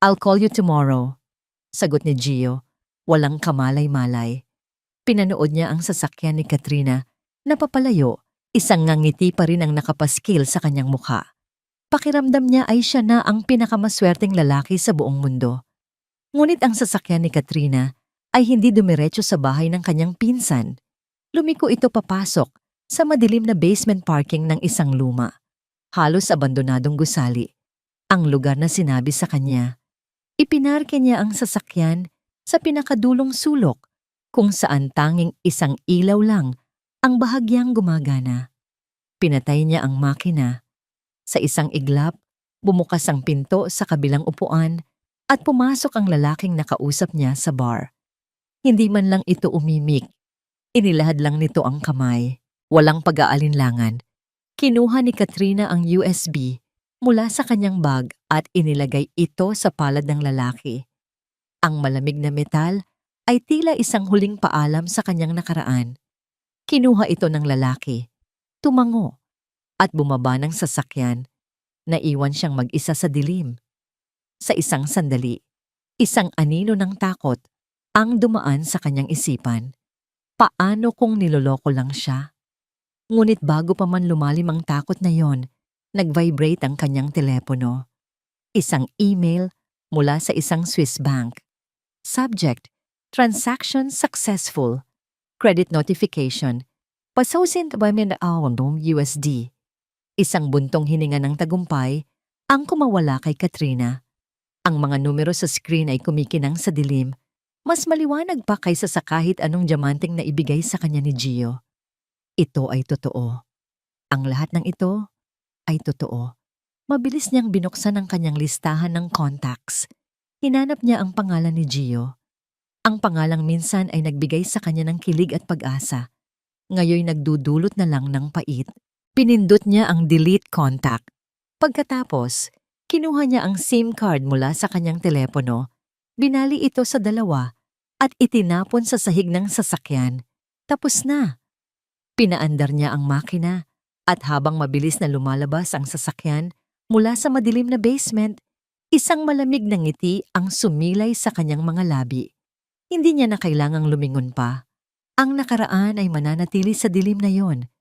I'll call you tomorrow. Sagot ni Gio, walang kamalay-malay. Pinanood niya ang sasakyan ni Katrina na papalayo, isang ngangiti pa rin ang nakapaskil sa kanyang mukha. Pakiramdam niya ay siya na ang pinakamaswerteng lalaki sa buong mundo. Ngunit ang sasakyan ni Katrina ay hindi dumiretso sa bahay ng kanyang pinsan. Lumiko ito papasok sa madilim na basement parking ng isang luma. Halos abandonadong gusali. Ang lugar na sinabi sa kanya. Ipinarke niya ang sasakyan sa pinakadulong sulok kung saan tanging isang ilaw lang ang bahagyang gumagana. Pinatay niya ang makina. Sa isang iglap, bumukas ang pinto sa kabilang upuan at pumasok ang lalaking nakausap niya sa bar. Hindi man lang ito umimik. Inilahad lang nito ang kamay. Walang pag-aalinlangan. Kinuha ni Katrina ang USB mula sa kanyang bag at inilagay ito sa palad ng lalaki. Ang malamig na metal ay tila isang huling paalam sa kanyang nakaraan. Kinuha ito ng lalaki, tumango, at bumaba ng sasakyan. Naiwan siyang mag-isa sa dilim. Sa isang sandali, isang anino ng takot ang dumaan sa kanyang isipan. Paano kung niloloko lang siya? Ngunit bago pa man lumalim ang takot na yon, nag-vibrate ang kanyang telepono. Isang email mula sa isang Swiss bank. Subject, transaction successful. Credit notification. Pasosin by USD. Isang buntong hininga ng tagumpay ang kumawala kay Katrina. Ang mga numero sa screen ay kumikinang sa dilim. Mas maliwanag pa kaysa sa kahit anong diamanteng na ibigay sa kanya ni Gio. Ito ay totoo. Ang lahat ng ito ay totoo. Mabilis niyang binuksan ang kanyang listahan ng contacts. Hinanap niya ang pangalan ni Gio. Ang pangalang minsan ay nagbigay sa kanya ng kilig at pag-asa. Ngayoy nagdudulot na lang ng pait. Pinindot niya ang delete contact. Pagkatapos, kinuha niya ang SIM card mula sa kanyang telepono, binali ito sa dalawa at itinapon sa sahig ng sasakyan. Tapos na. Pinaandar niya ang makina at habang mabilis na lumalabas ang sasakyan mula sa madilim na basement, isang malamig na ngiti ang sumilay sa kanyang mga labi. Hindi niya na kailangang lumingon pa. Ang nakaraan ay mananatili sa dilim na yon,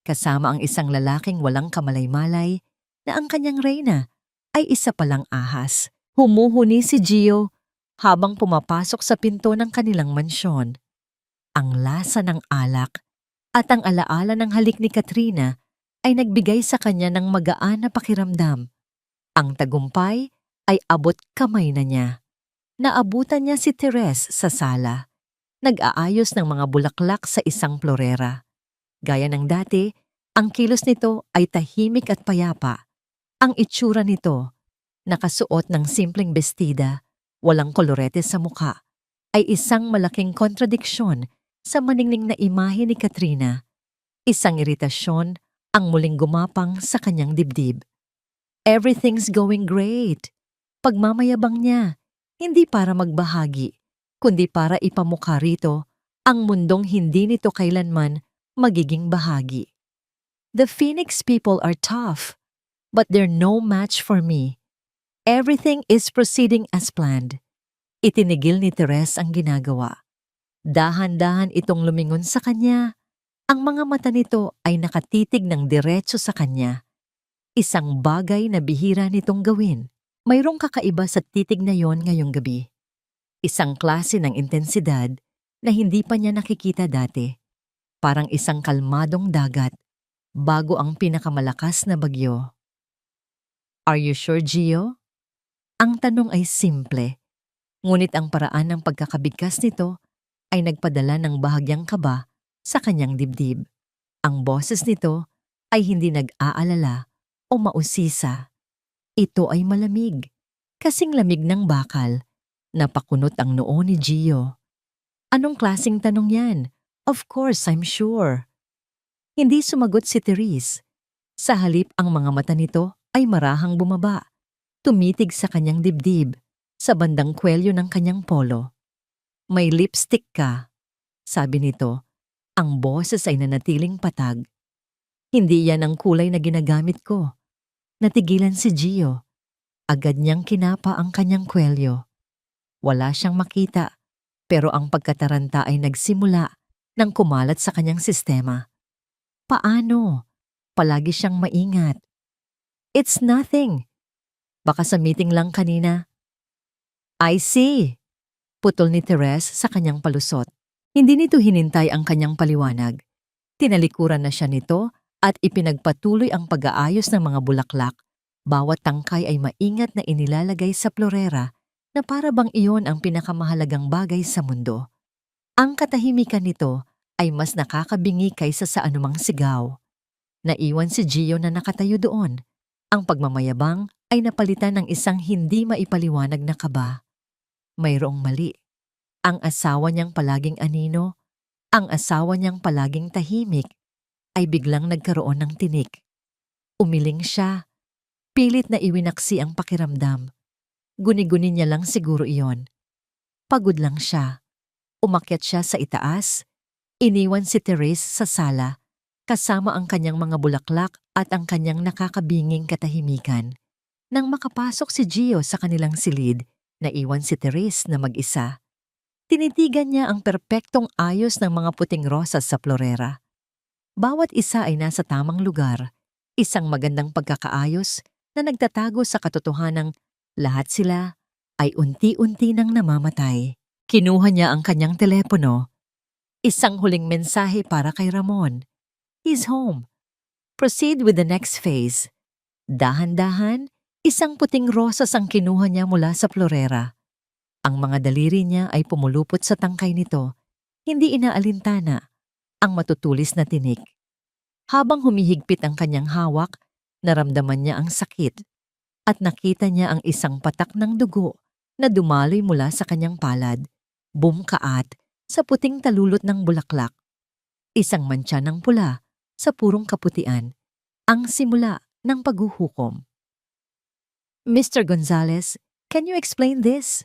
kasama ang isang lalaking walang kamalay-malay na ang kanyang reyna ay isa palang ahas. Humuhuni si Gio habang pumapasok sa pinto ng kanilang mansyon. Ang lasa ng alak at ang alaala ng halik ni Katrina ay nagbigay sa kanya ng magaan na pakiramdam. Ang tagumpay ay abot kamay na niya. Naabutan niya si Therese sa sala. Nag-aayos ng mga bulaklak sa isang florera. Gaya ng dati, ang kilos nito ay tahimik at payapa. Ang itsura nito, nakasuot ng simpleng bestida, walang kolorete sa mukha, ay isang malaking kontradiksyon sa maningning na imahe ni Katrina. Isang iritasyon ang muling gumapang sa kanyang dibdib. Everything's going great. Pagmamayabang niya, hindi para magbahagi, kundi para ipamukha rito ang mundong hindi nito kailanman magiging bahagi. The Phoenix people are tough, but they're no match for me. Everything is proceeding as planned. Itinigil ni Therese ang ginagawa. Dahan-dahan itong lumingon sa kanya. Ang mga mata nito ay nakatitig ng diretso sa kanya. Isang bagay na bihira nitong gawin. Mayroong kakaiba sa titig na yon ngayong gabi. Isang klase ng intensidad na hindi pa niya nakikita dati. Parang isang kalmadong dagat bago ang pinakamalakas na bagyo. Are you sure, Gio? Ang tanong ay simple. Ngunit ang paraan ng pagkakabigkas nito ay nagpadala ng bahagyang kaba sa kanyang dibdib. Ang boses nito ay hindi nag-aalala o mausisa. Ito ay malamig, kasing lamig ng bakal. Napakunot ang noo ni Gio. Anong klaseng tanong yan? Of course, I'm sure. Hindi sumagot si Therese. Sa halip ang mga mata nito ay marahang bumaba. Tumitig sa kanyang dibdib, sa bandang kwelyo ng kanyang polo. May lipstick ka, sabi nito. Ang boses ay nanatiling patag. Hindi yan ang kulay na ginagamit ko. Natigilan si Gio. Agad niyang kinapa ang kanyang kwelyo. Wala siyang makita, pero ang pagkataranta ay nagsimula nang kumalat sa kanyang sistema. Paano? Palagi siyang maingat. It's nothing. Baka sa meeting lang kanina. I see. Putol ni Therese sa kanyang palusot. Hindi nito hinintay ang kanyang paliwanag. Tinalikuran na siya nito at ipinagpatuloy ang pag-aayos ng mga bulaklak. Bawat tangkay ay maingat na inilalagay sa florera na para bang iyon ang pinakamahalagang bagay sa mundo. Ang katahimikan nito ay mas nakakabingi kaysa sa anumang sigaw. Naiwan si Gio na nakatayo doon. Ang pagmamayabang ay napalitan ng isang hindi maipaliwanag na kaba. Mayroong mali. Ang asawa niyang palaging anino, ang asawa niyang palaging tahimik, ay biglang nagkaroon ng tinik. Umiling siya. Pilit na iwinaksi ang pakiramdam. Guni-guni niya lang siguro iyon. Pagod lang siya. Umakyat siya sa itaas. Iniwan si Therese sa sala, kasama ang kanyang mga bulaklak at ang kanyang nakakabinging katahimikan. Nang makapasok si Gio sa kanilang silid, naiwan si Therese na mag-isa. Tinitigan niya ang perpektong ayos ng mga puting rosas sa florera. Bawat isa ay nasa tamang lugar, isang magandang pagkakaayos na nagtatago sa katotohanang lahat sila ay unti-unti nang namamatay. Kinuha niya ang kanyang telepono. Isang huling mensahe para kay Ramon. He's home. Proceed with the next phase. Dahan-dahan, isang puting rosas ang kinuha niya mula sa florera. Ang mga daliri niya ay pumulupot sa tangkay nito, hindi inaalintana ang matutulis na tinik. Habang humihigpit ang kanyang hawak, naramdaman niya ang sakit at nakita niya ang isang patak ng dugo na dumaloy mula sa kanyang palad, bumkaat sa puting talulot ng bulaklak. Isang mantsa ng pula sa purong kaputian, ang simula ng paghuhukom. Mr. Gonzales, can you explain this?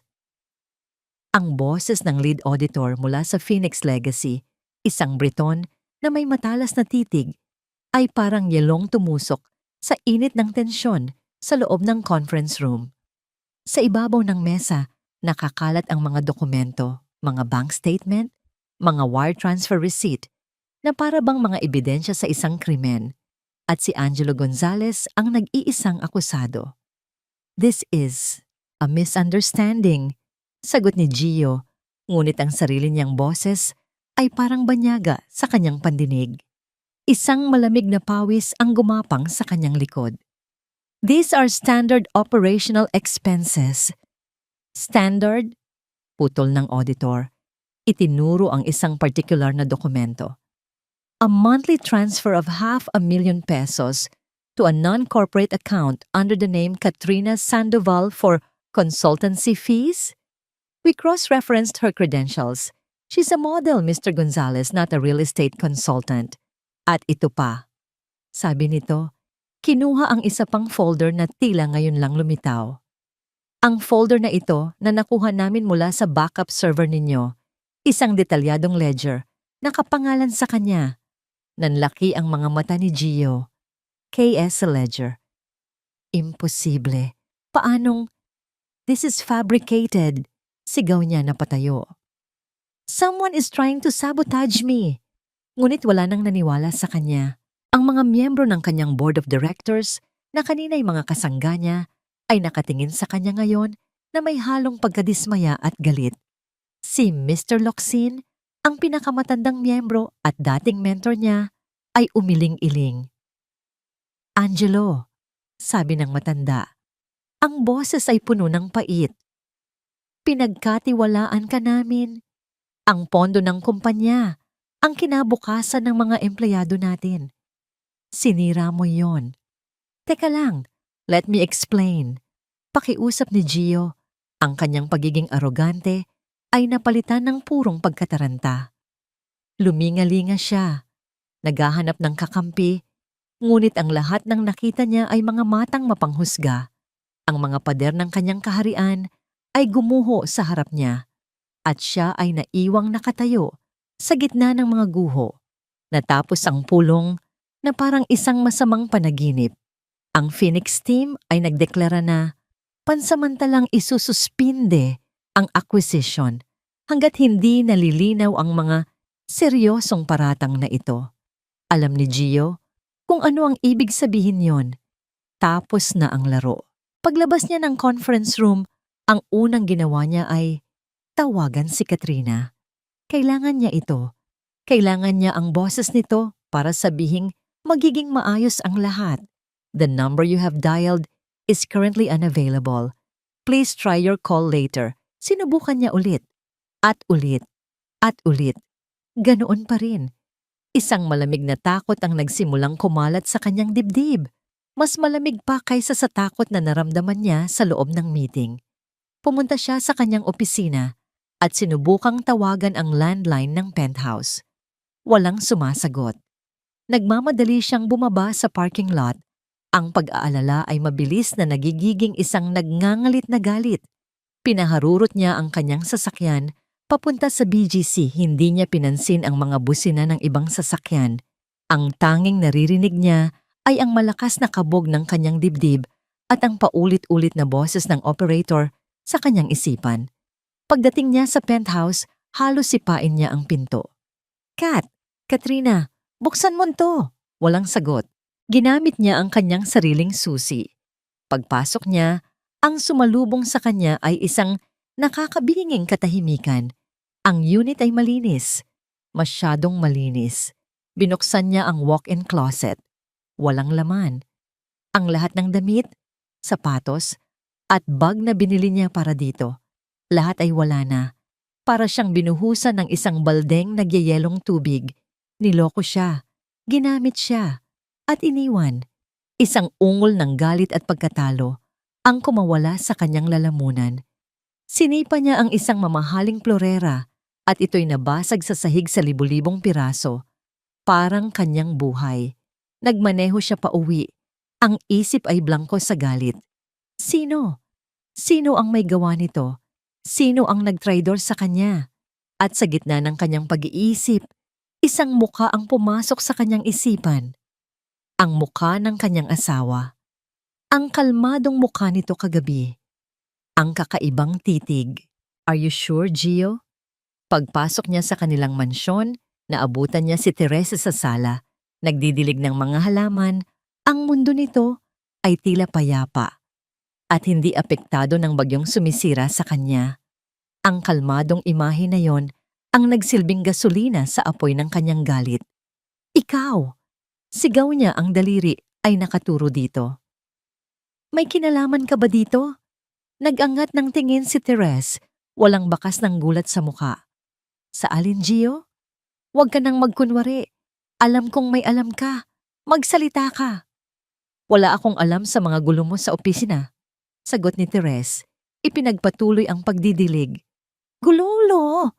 Ang boses ng lead auditor mula sa Phoenix Legacy, isang Briton na may matalas na titig, ay parang yelong tumusok sa init ng tensyon sa loob ng conference room. Sa ibabaw ng mesa, nakakalat ang mga dokumento, mga bank statement, mga wire transfer receipt, na para bang mga ebidensya sa isang krimen, at si Angelo Gonzales ang nag-iisang akusado. This is a misunderstanding, sagot ni Gio, ngunit ang sarili niyang boses ay parang banyaga sa kanyang pandinig. Isang malamig na pawis ang gumapang sa kanyang likod. These are standard operational expenses. Standard? Putol ng auditor. Itinuro ang isang particular na dokumento. A monthly transfer of $500,000 pesos to a non-corporate account under the name Katrina Sandoval for consultancy fees? We cross-referenced her credentials. She's a model, Mr. Gonzales, not a real estate consultant. At ito pa, sabi nito, kinuha ang isa pang folder na tila ngayon lang lumitaw. Ang folder na ito na nakuha namin mula sa backup server ninyo, isang detalyadong ledger, nakapangalan sa kanya. Nanlaki ang mga mata ni Gio. KS Ledger. Imposible. Paanong? This is fabricated. Sigaw niya na patayo. Someone is trying to sabotage me. Ngunit wala nang naniwala sa kanya. Ang mga miyembro ng kanyang board of directors na kanina'y mga kasangga niya ay nakatingin sa kanya ngayon na may halong pagkadismaya at galit. Si Mr. Locsin, ang pinakamatandang miyembro at dating mentor niya, ay umiling-iling. Angelo, sabi ng matanda, ang boses ay puno ng pait. Pinagkatiwalaan ka namin. Ang pondo ng kumpanya, ang kinabukasan ng mga empleyado natin. Sinira mo yon. Teka lang, let me explain. Pakiusap ni Gio, ang kanyang pagiging arogante ay napalitan ng purong pagkataranta. Lumingalinga siya, naghahanap ng kakampi, ngunit ang lahat ng nakita niya ay mga matang mapanghusga. Ang mga pader ng kanyang kaharian ay gumuho sa harap niya. at siya ay naiwang nakatayo sa gitna ng mga guho. Natapos ang pulong na parang isang masamang panaginip. Ang Phoenix team ay nagdeklara na pansamantalang isususpinde ang acquisition hanggat hindi nalilinaw ang mga seryosong paratang na ito. Alam ni Gio kung ano ang ibig sabihin yon. Tapos na ang laro. Paglabas niya ng conference room, ang unang ginawa niya ay tawagan si Katrina. Kailangan niya ito. Kailangan niya ang boses nito para sabihing magiging maayos ang lahat. The number you have dialed is currently unavailable. Please try your call later. Sinubukan niya ulit. At ulit. At ulit. Ganoon pa rin. Isang malamig na takot ang nagsimulang kumalat sa kanyang dibdib. Mas malamig pa kaysa sa takot na naramdaman niya sa loob ng meeting. Pumunta siya sa kanyang opisina at sinubukang tawagan ang landline ng penthouse. Walang sumasagot. Nagmamadali siyang bumaba sa parking lot. Ang pag-aalala ay mabilis na nagigiging isang nagngangalit na galit. Pinaharurot niya ang kanyang sasakyan papunta sa BGC. Hindi niya pinansin ang mga busina ng ibang sasakyan. Ang tanging naririnig niya ay ang malakas na kabog ng kanyang dibdib at ang paulit-ulit na boses ng operator sa kanyang isipan. Pagdating niya sa penthouse, halos sipain niya ang pinto. "Kat, Katrina, buksan mo to." Walang sagot. Ginamit niya ang kanyang sariling susi. Pagpasok niya, ang sumalubong sa kanya ay isang nakakabinging katahimikan. Ang unit ay malinis. Masyadong malinis. Binuksan niya ang walk-in closet. Walang laman. Ang lahat ng damit, sapatos, at bag na binili niya para dito, lahat ay wala na. Para siyang binuhusan ng isang baldeng nagyayelong tubig. Niloko siya, ginamit siya, at iniwan. Isang ungol ng galit at pagkatalo ang kumawala sa kanyang lalamunan. Sinipa niya ang isang mamahaling plorera at ito'y nabasag sa sahig sa libu-libong piraso. Parang kanyang buhay. Nagmaneho siya pauwi. Ang isip ay blangko sa galit. Sino? Sino ang may gawa nito? Sino ang nagtraidor sa kanya? At sa gitna ng kanyang pag-iisip, isang mukha ang pumasok sa kanyang isipan. Ang mukha ng kanyang asawa. Ang kalmadong mukha nito kagabi. Ang kakaibang titig. "Are you sure, Gio?" Pagpasok niya sa kanilang mansyon, naabutan niya si Teresa sa sala. Nagdidilig ng mga halaman, ang mundo nito ay tila payapa at hindi apektado ng bagyong sumisira sa kanya. Ang kalmadong imahe na yon ang nagsilbing gasolina sa apoy ng kanyang galit. "Ikaw!" Sigaw niya, ang daliri ay nakaturo dito. "May kinalaman ka ba dito?" Nag-angat ng tingin si Therese, walang bakas ng gulat sa muka. "Sa alin, Gio? Huwag ka nang magkunwari. Alam kong may alam ka. Magsalita ka." "Wala akong alam sa mga gulo mo sa opisina," sagot ni Therese. Ipinagpatuloy ang pagdidilig. "Gulo!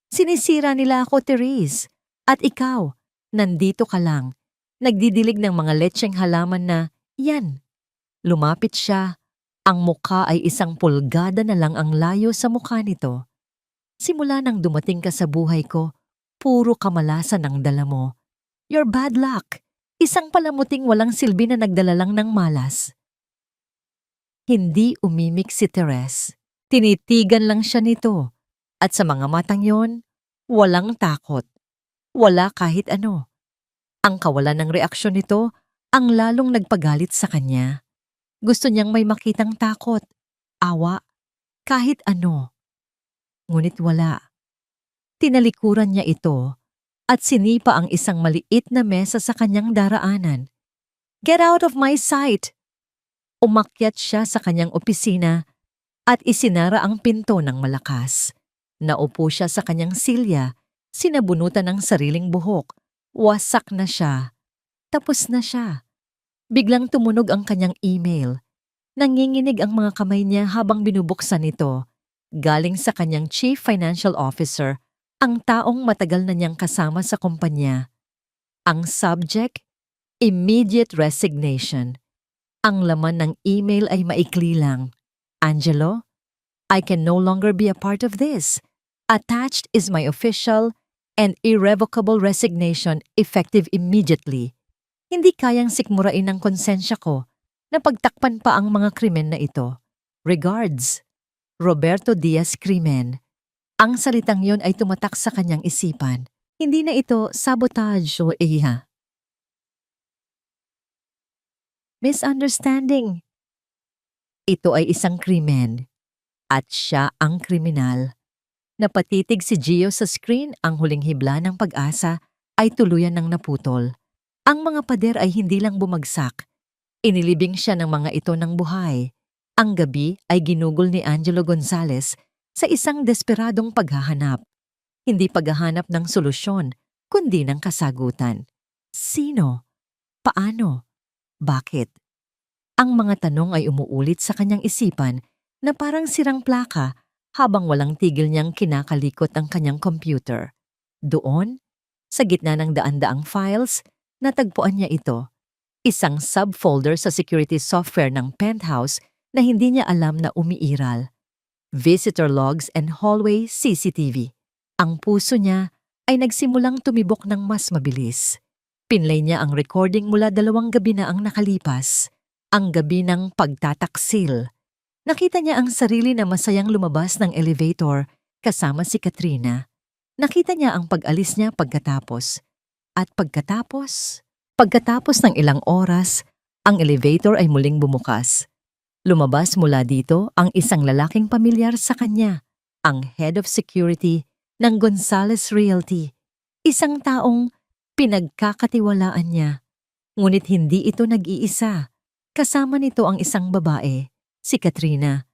Sinisira nila ako, Therese. At ikaw, nandito ka lang. Nagdidilig ng mga letseng halaman na, yan." Lumapit siya. Ang mukha ay isang pulgada na lang ang layo sa mukha nito. "Simula nang dumating ka sa buhay ko, puro kamalasan ang dala mo. You're bad luck. Isang palamuting walang silbi na nagdala lang ng malas." Hindi umimik si Therese. Tinitigan lang siya nito. At sa mga matang yon, walang takot. Wala kahit ano. Ang kawalan ng reaksyon nito ang lalong nagpagalit sa kanya. Gusto niyang may makitang takot, awa, kahit ano. Ngunit wala. Tinalikuran niya ito at sinipa ang isang maliit na mesa sa kanyang daraanan. "Get out of my sight!" Umakyat siya sa kanyang opisina at isinara ang pinto ng malakas. Naupo siya sa kanyang silya, sinabunutan ng sariling buhok. Wasak na siya. Tapos na siya. Biglang tumunog ang kanyang email. Nanginginig ang mga kamay niya habang binubuksan ito. Galing sa kanyang Chief Financial Officer, ang taong matagal na niyang kasama sa kumpanya. Ang subject, immediate resignation. Ang laman ng email ay maikli lang. "Angelo, I can no longer be a part of this. Attached is my official and irrevocable resignation effective immediately. Hindi kayang sikmurain ng konsensya ko na pagtakpan pa ang mga krimen na ito. Regards, Roberto Diaz Crimen. Ang salitang yon ay tumatak sa kanyang isipan. Hindi na ito sabotage o iha. Misunderstanding. Ito ay isang krimen at siya ang kriminal. Napatitig si Gio sa screen, ang huling hibla ng pag-asa ay tuluyan ng naputol. Ang mga pader ay hindi lang bumagsak. Inilibing siya ng mga ito ng buhay. Ang gabi ay ginugol ni Angelo Gonzalez sa isang desperadong paghahanap. Hindi paghahanap ng solusyon, kundi ng kasagutan. Sino? Paano? Bakit? Ang mga tanong ay umuulit sa kanyang isipan na parang sirang plaka habang walang tigil niyang kinakalikot ang kanyang computer. Doon, sa gitna ng daan-daang files, natagpuan niya ito. Isang subfolder sa security software ng Penthouse na hindi niya alam na umiiral. Visitor logs and hallway CCTV. Ang puso niya ay nagsimulang tumibok ng mas mabilis. Pinlay niya ang recording mula 2 gabi na ang nakalipas. Ang gabi ng pagtataksil. Nakita niya ang sarili na masayang lumabas ng elevator kasama si Katrina. Nakita niya ang pag-alis niya pagkatapos. At pagkatapos ng ilang oras, ang elevator ay muling bumukas. Lumabas mula dito ang isang lalaking pamilyar sa kanya, ang head of security ng Gonzalez Realty. Isang taong pinagkakatiwalaan niya. Ngunit hindi ito nag-iisa. Kasama nito ang isang babae, si Katrina.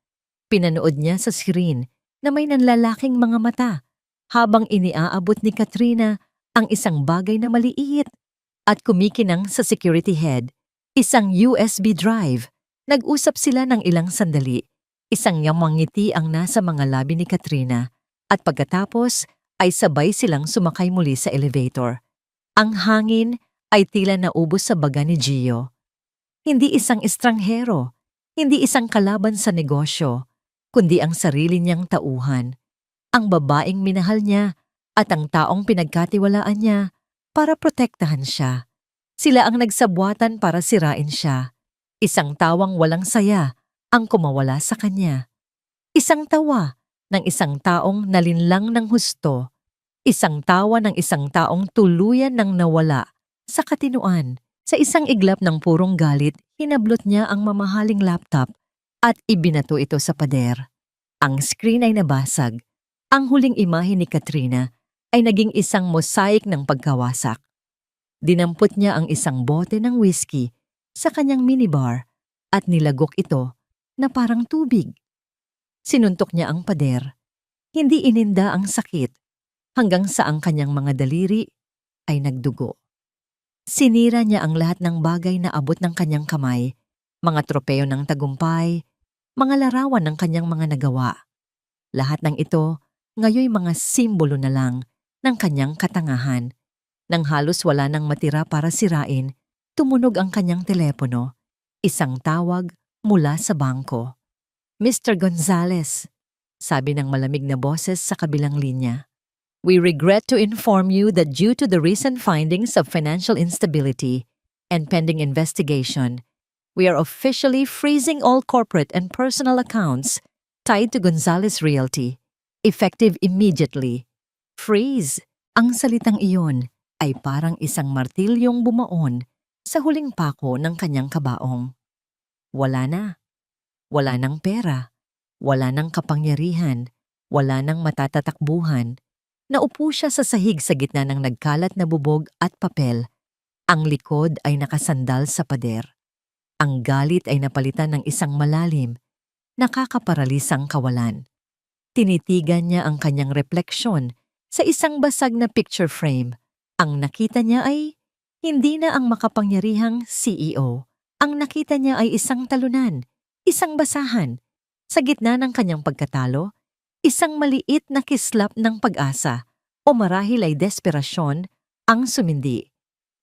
Pinanood niya sa screen na may nanlalaking mga mata habang iniaabot ni Katrina ang isang bagay na maliit at kumikinang sa security head, isang USB drive. Nag-usap sila ng ilang sandali. Isang yamang ngiti ang nasa mga labi ni Katrina at pagkatapos ay sabay silang sumakay muli sa elevator. Ang hangin ay tila naubos sa baga ni Gio. Hindi isang estranghero, hindi isang kalaban sa negosyo, kundi ang sarili niyang tauhan. Ang babaeng minahal niya at ang taong pinagkatiwalaan niya para protektahan siya. Sila ang nagsabwatan para sirain siya. Isang tawang walang saya ang kumawala sa kanya. Isang tawa ng isang taong nalinlang ng husto. Isang tawa ng isang taong tuluyan ng nawala sa katinuan. Sa isang iglap ng purong galit, hinablot niya ang mamahaling laptop at ibinato ito sa pader. Ang screen ay nabasag. Ang huling imahe ni Katrina ay naging isang mosaic ng pagkawasak. Dinampot niya ang isang bote ng whiskey sa kanyang minibar at nilagok ito na parang tubig. Sinuntok niya ang pader. Hindi ininda ang sakit hanggang sa ang kanyang mga daliri ay nagdugo. Sinira niya ang lahat ng bagay na abot ng kanyang kamay, mga tropeo ng tagumpay, mga larawan ng kanyang mga nagawa. Lahat ng ito ngayoy mga simbolo na lang ng kanyang katangahan. Nang halos wala nang matira para sirain, tumunog ang kanyang telepono. Isang tawag mula sa bangko. Mr. Gonzalez, sabi ng malamig na boses sa kabilang linya. We regret to inform you that due to the recent findings of financial instability and pending investigation, we are officially freezing all corporate and personal accounts tied to Gonzalez Realty, effective immediately. Freeze! Ang salitang iyon ay parang isang martilyong bumaon sa huling pako ng kanyang kabaong. Wala na. Wala nang pera. Wala nang kapangyarihan. Wala nang matatatakbuhan. Naupo siya sa sahig sa gitna ng nagkalat na bubog at papel. Ang likod ay nakasandal sa pader. Ang galit ay napalitan ng isang malalim, nakakaparalisang kawalan. Tinitigan niya ang kanyang refleksyon sa isang basag na picture frame. Ang nakita niya ay hindi na ang makapangyarihang CEO. Ang nakita niya ay isang talunan, isang basahan. Sa gitna ng kanyang pagkatalo, isang maliit na kislap ng pag-asa o marahil ay desperasyon ang sumindi.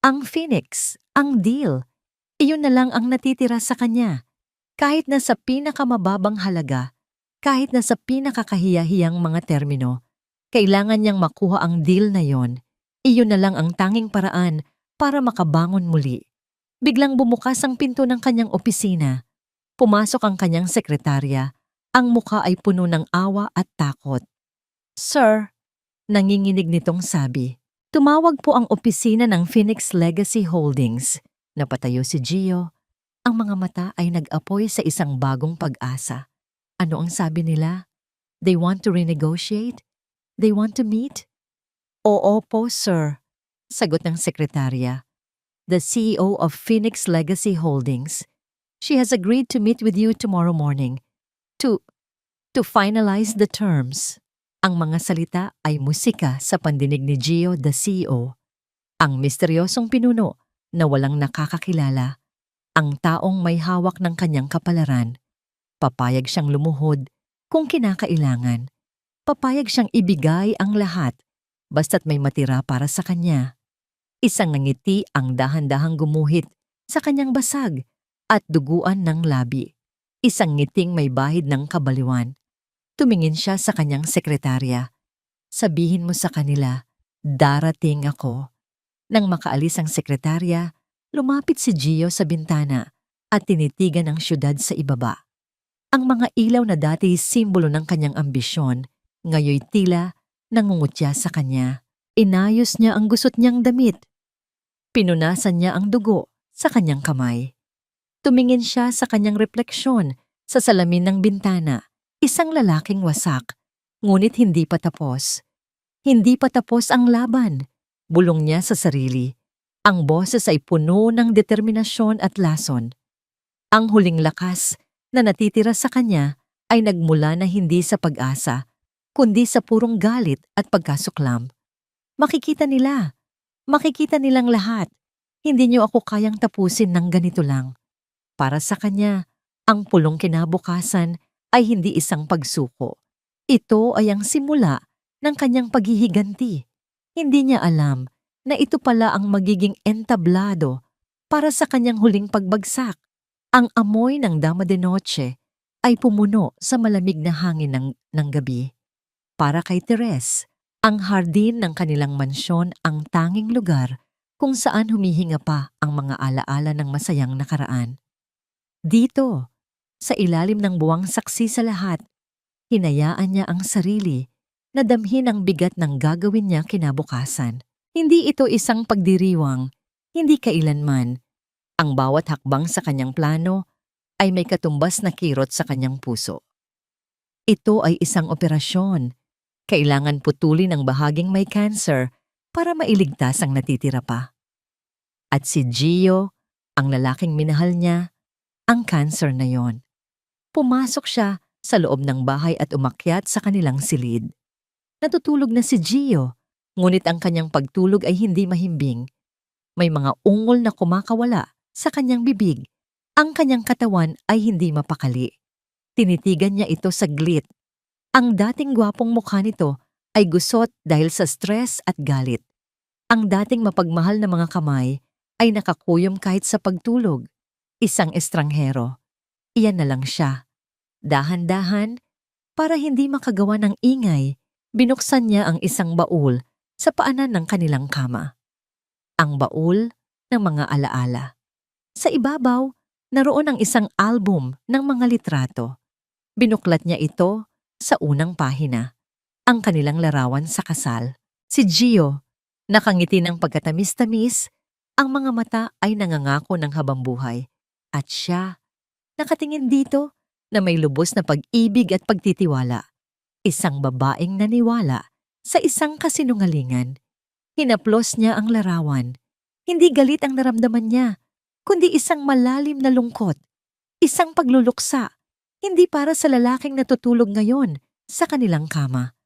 Ang Phoenix, ang deal, iyon na lang ang natitira sa kanya. Kahit na sa pinakamababang halaga, kahit na sa pinakakahiyahiyang mga termino, Kailangan niyang makuha ang deal na yon. Iyon na lang ang tanging paraan para makabangon muli. Biglang bumukas ang pinto ng kanyang opisina. Pumasok ang kanyang sekretarya. Ang mukha ay puno ng awa at takot. "Sir," nanginginig nitong sabi. Tumawag po ang opisina ng Phoenix Legacy Holdings. Napatayo si Gio. Ang mga mata ay nag-apoy sa isang bagong pag-asa. Ano ang sabi nila? They want to renegotiate? They want to meet? Oo po, sir, sagot ng sekretarya. The CEO of Phoenix Legacy Holdings. She has agreed to meet with you tomorrow morning to finalize the terms. Ang mga salita ay musika sa pandinig ni Gio, the CEO. Ang misteryosong pinuno na walang nakakakilala. Ang taong may hawak ng kanyang kapalaran. Papayag siyang lumuhod kung kinakailangan. Papayag siyang ibigay ang lahat basta't may matira para sa kanya. Isang ngiti ang dahan-dahang gumuhit sa kanyang basag at duguan ng labi. Isang ngiting may bahid ng kabaliwan. Tumingin siya sa kanyang sekretarya. Sabihin mo sa kanila, darating ako. Nang makaalis ang sekretarya, lumapit si Gio sa bintana at tinitigan ang syudad sa ibaba. Ang mga ilaw na dati simbolo ng kanyang ambisyon, ngayoy tila nangungutya sa kanya. Inayos niya ang gusot niyang damit. Pinunasan niya ang dugo sa kanyang kamay. Tumingin siya sa kanyang refleksyon sa salamin ng bintana. Isang lalaking wasak, ngunit hindi pa tapos. Hindi pa tapos ang laban. Bulong niya sa sarili. Ang boses ay puno ng determinasyon at lason. Ang huling lakas na natitira sa kanya ay nagmula na hindi sa pag-asa, kundi sa purong galit at pagkasuklam. Makikita nilang lahat. Hindi niyo ako kayang tapusin ng ganito lang. Para sa kanya, ang pulong kinabukasan ay hindi isang pagsuko. Ito ay ang simula ng kanyang paghihiganti. Hindi niya alam na ito pala ang magiging entablado para sa kanyang huling pagbagsak. Ang amoy ng Dama de Noche ay pumuno sa malamig na hangin ng gabi. Para kay Teres, ang hardin ng kanilang mansyon ang tanging lugar kung saan humihinga pa ang mga alaala ng masayang nakaraan. Dito, sa ilalim ng buwang saksi sa lahat, hinayaan niya ang sarili na damhin ang bigat ng gagawin niya kinabukasan. Hindi ito isang pagdiriwang, hindi kailanman. Ang bawat hakbang sa kanyang plano ay may katumbas na kirot sa kanyang puso. Ito ay isang operasyon. Kailangan putulin ang bahaging may cancer para mailigtas ang natitira pa. At si Gio, ang lalaking minahal niya, ang cancer na yon. Pumasok siya sa loob ng bahay at umakyat sa kanilang silid. Natutulog na si Gio, ngunit ang kanyang pagtulog ay hindi mahimbing. May mga ungol na kumakawala sa kanyang bibig. Ang kanyang katawan ay hindi mapakali. Tinitigan niya ito saglit. Ang dating gwapong mukha nito ay gusot dahil sa stress at galit. Ang dating mapagmahal na mga kamay ay nakakuyom kahit sa pagtulog. Isang estranghero. Iyan na lang siya. Dahan-dahan, para hindi makagawa ng ingay, binuksan niya ang isang baul sa paanan ng kanilang kama. Ang baul ng mga alaala. Sa ibabaw, naroon ang isang album ng mga litrato. Binuklat niya ito sa unang pahina. Ang kanilang larawan sa kasal. Si Gio, nakangiti ng pagkatamis-tamis, ang mga mata ay nangangako ng habambuhay. At siya, nakatingin dito na may lubos na pag-ibig at pagtitiwala. Isang babaeng naniwala sa isang kasinungalingan. Hinaplos niya ang larawan. Hindi galit ang naramdaman niya, kundi isang malalim na lungkot. Isang pagluluksa, hindi para sa lalaking natutulog ngayon sa kanilang kama,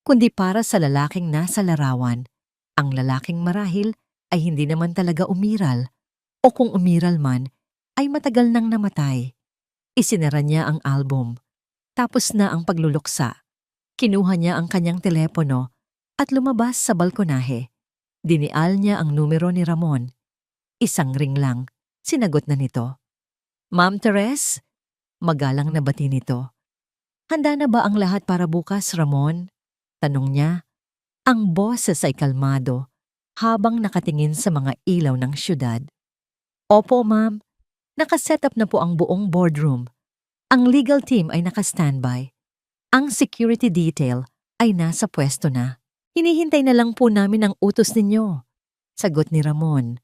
kundi para sa lalaking nasa larawan. Ang lalaking marahil ay hindi naman talaga umiral, o kung umiral man, ay matagal nang namatay. Isinara niya ang album. Tapos na ang pagluluksa. Kinuha niya ang kanyang telepono at lumabas sa balkonahe. Dinial niya ang numero ni Ramon. Isang ring lang, sinagot na nito. "Ma'am Teres?" Magalang na bati nito. "Handa na ba ang lahat para bukas, Ramon?" Tanong niya Ang boses ay kalmado habang nakatingin sa mga ilaw ng syudad. Opo, ma'am. Nakaset up na po ang buong boardroom. Ang legal team ay naka-standby. Ang security detail ay nasa pwesto na. Hinihintay na lang po namin ang utos ninyo. Sagot ni Ramon.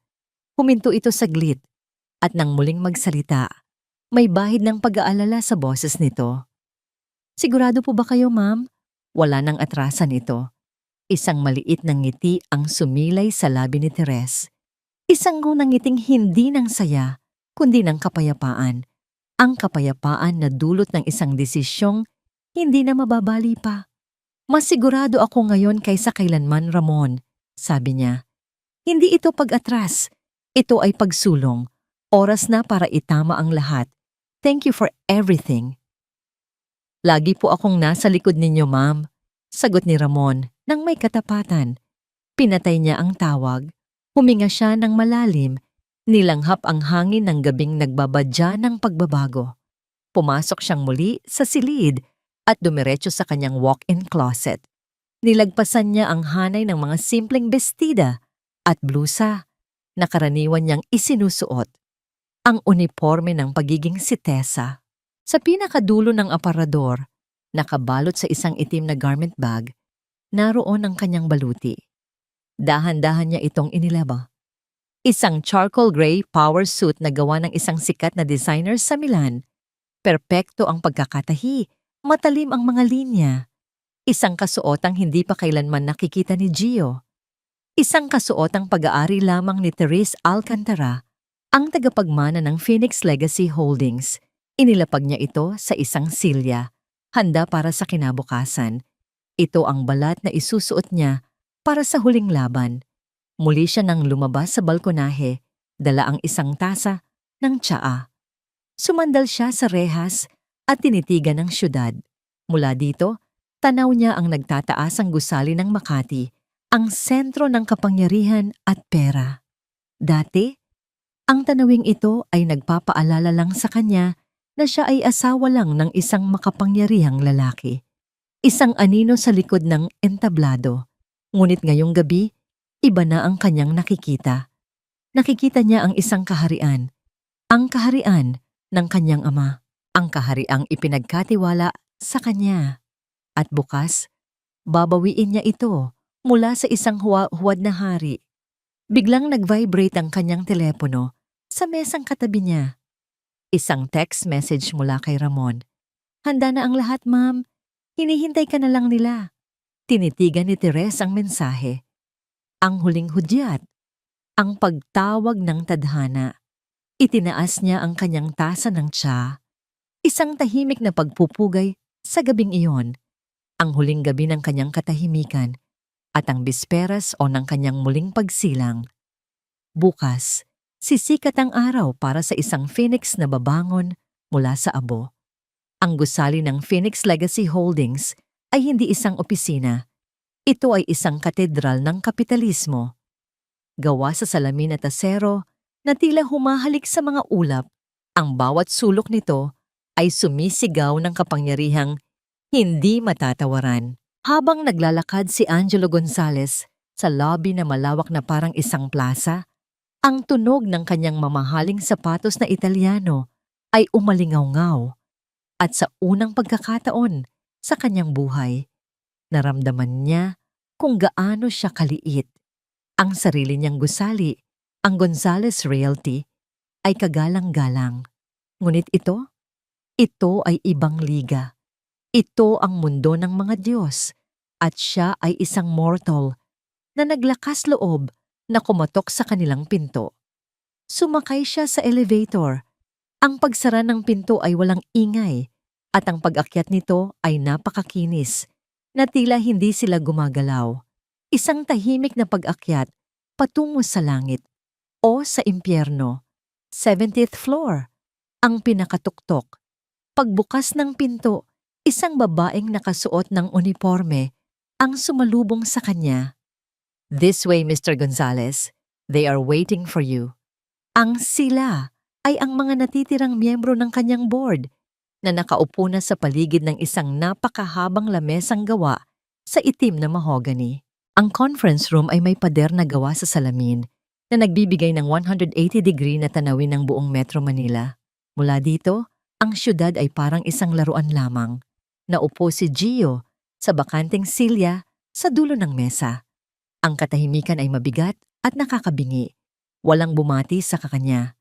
Huminto ito saglit at nang muling magsalita, may bahid ng pag-aalala sa boses nito. Sigurado po ba kayo, ma'am? Wala nang atrasan ito. Isang maliit na ngiti ang sumilay sa labi ni Teres. Isang ngunang ngiting hindi ng saya, kundi ng kapayapaan. Ang kapayapaan na dulot ng isang desisyong hindi na mababali pa. Mas sigurado ako ngayon kaysa kailanman, Ramon, sabi niya. Hindi ito pag-atras. Ito ay pagsulong. Oras na para itama ang lahat. Thank you for everything. Lagi po akong nasa likod ninyo, ma'am, sagot ni Ramon nang may katapatan. Pinatay niya ang tawag. Huminga siya ng malalim. Nilanghap ang hangin ng gabing nagbabadya ng pagbabago. Pumasok siyang muli sa silid at dumiretso sa kanyang walk-in closet. Nilagpasan niya ang hanay ng mga simpleng bestida at blusa na karaniwan niyang isinusuot. Ang uniforme ng pagiging sitesa. Sa pinakadulo ng aparador, nakabalot sa isang itim na garment bag, naroon ang kanyang baluti. Dahan-dahan niya itong inilaba. Isang charcoal gray power suit na gawa ng isang sikat na designer sa Milan. Perpekto ang pagkakatahi, matalim ang mga linya. Isang kasuotang hindi pa kailanman nakikita ni Gio. Isang kasuotang pag-aari lamang ni Therese Alcantara, ang tagapagmana ng Phoenix Legacy Holdings. Inilapag niya ito sa isang silya, handa para sa kinabukasan. Ito ang balat na isusuot niya para sa huling laban. Muli siya nang lumabas sa balkonahe, dala ang isang tasa ng tsaa. Sumandal siya sa rehas at tinitigan ng syudad. Mula dito, tanaw niya ang nagtataasang gusali ng Makati, ang sentro ng kapangyarihan at pera. Dati, ang tanawing ito ay nagpapaalala lang sa kanya na siya ay asawa lang ng isang makapangyarihang lalaki. Isang anino sa likod ng entablado. Ngunit ngayong gabi, iba na ang kanyang nakikita. Nakikita niya ang isang kaharian. Ang kaharian ng kanyang ama. Ang kahariang ipinagkatiwala sa kanya. At bukas, babawiin niya ito mula sa isang huwad na hari. Biglang nag-vibrate ang kanyang telepono sa mesang katabi niya. Isang text message mula kay Ramon. Handa na ang lahat, ma'am. Hinihintay ka na lang nila. Tinitigan ni Therese ang mensahe. Ang huling hudyat. Ang pagtawag ng tadhana. Itinaas niya ang kanyang tasa ng tsa. Isang tahimik na pagpupugay sa gabing iyon. Ang huling gabi ng kanyang katahimikan at ang bisperas o ng kanyang muling pagsilang. Bukas, sisikat ang araw para sa isang phoenix na babangon mula sa abo. Ang gusali ng Phoenix Legacy Holdings ay hindi isang opisina. Ito ay isang katedral ng kapitalismo. Gawa sa salamin at asero na tila humahalik sa mga ulap, ang bawat sulok nito ay sumisigaw ng kapangyarihang hindi matatawaran. Habang naglalakad si Angelo Gonzalez sa lobby na malawak na parang isang plaza, ang tunog ng kanyang mamahaling sapatos na Italiano ay umalingaw-ngaw. At sa unang pagkakataon sa kanyang buhay, naramdaman niya kung gaano siya kaliit. Ang sarili niyang gusali, ang Gonzalez Realty, ay kagalang-galang. Ngunit ito ay ibang liga. Ito ang mundo ng mga Diyos at siya ay isang mortal na naglakas loob na kumatok sa kanilang pinto. Sumakay siya sa elevator. Ang pagsara ng pinto ay walang ingay at ang pag-akyat nito ay napakakinis na tila hindi sila gumagalaw. Isang tahimik na pag-akyat patungo sa langit o sa impyerno. 70th floor, ang pinakatuktok. Pagbukas ng pinto, isang babaeng nakasuot ng uniforme ang sumalubong sa kanya. This way, Mr. Gonzalez. They are waiting for you. Ang sila ay ang mga natitirang miyembro ng kanyang board na nakaupo na sa paligid ng isang napakahabang lamesang gawa sa itim na mahogany. Ang conference room ay may pader na gawa sa salamin na nagbibigay ng 180-degree na tanawin ng buong Metro Manila. Mula dito, ang syudad ay parang isang laruan lamang. Naupo si Gio sa bakanteng silya sa dulo ng mesa. Ang katahimikan ay mabigat at nakakabingi. Walang bumati sa kakanya.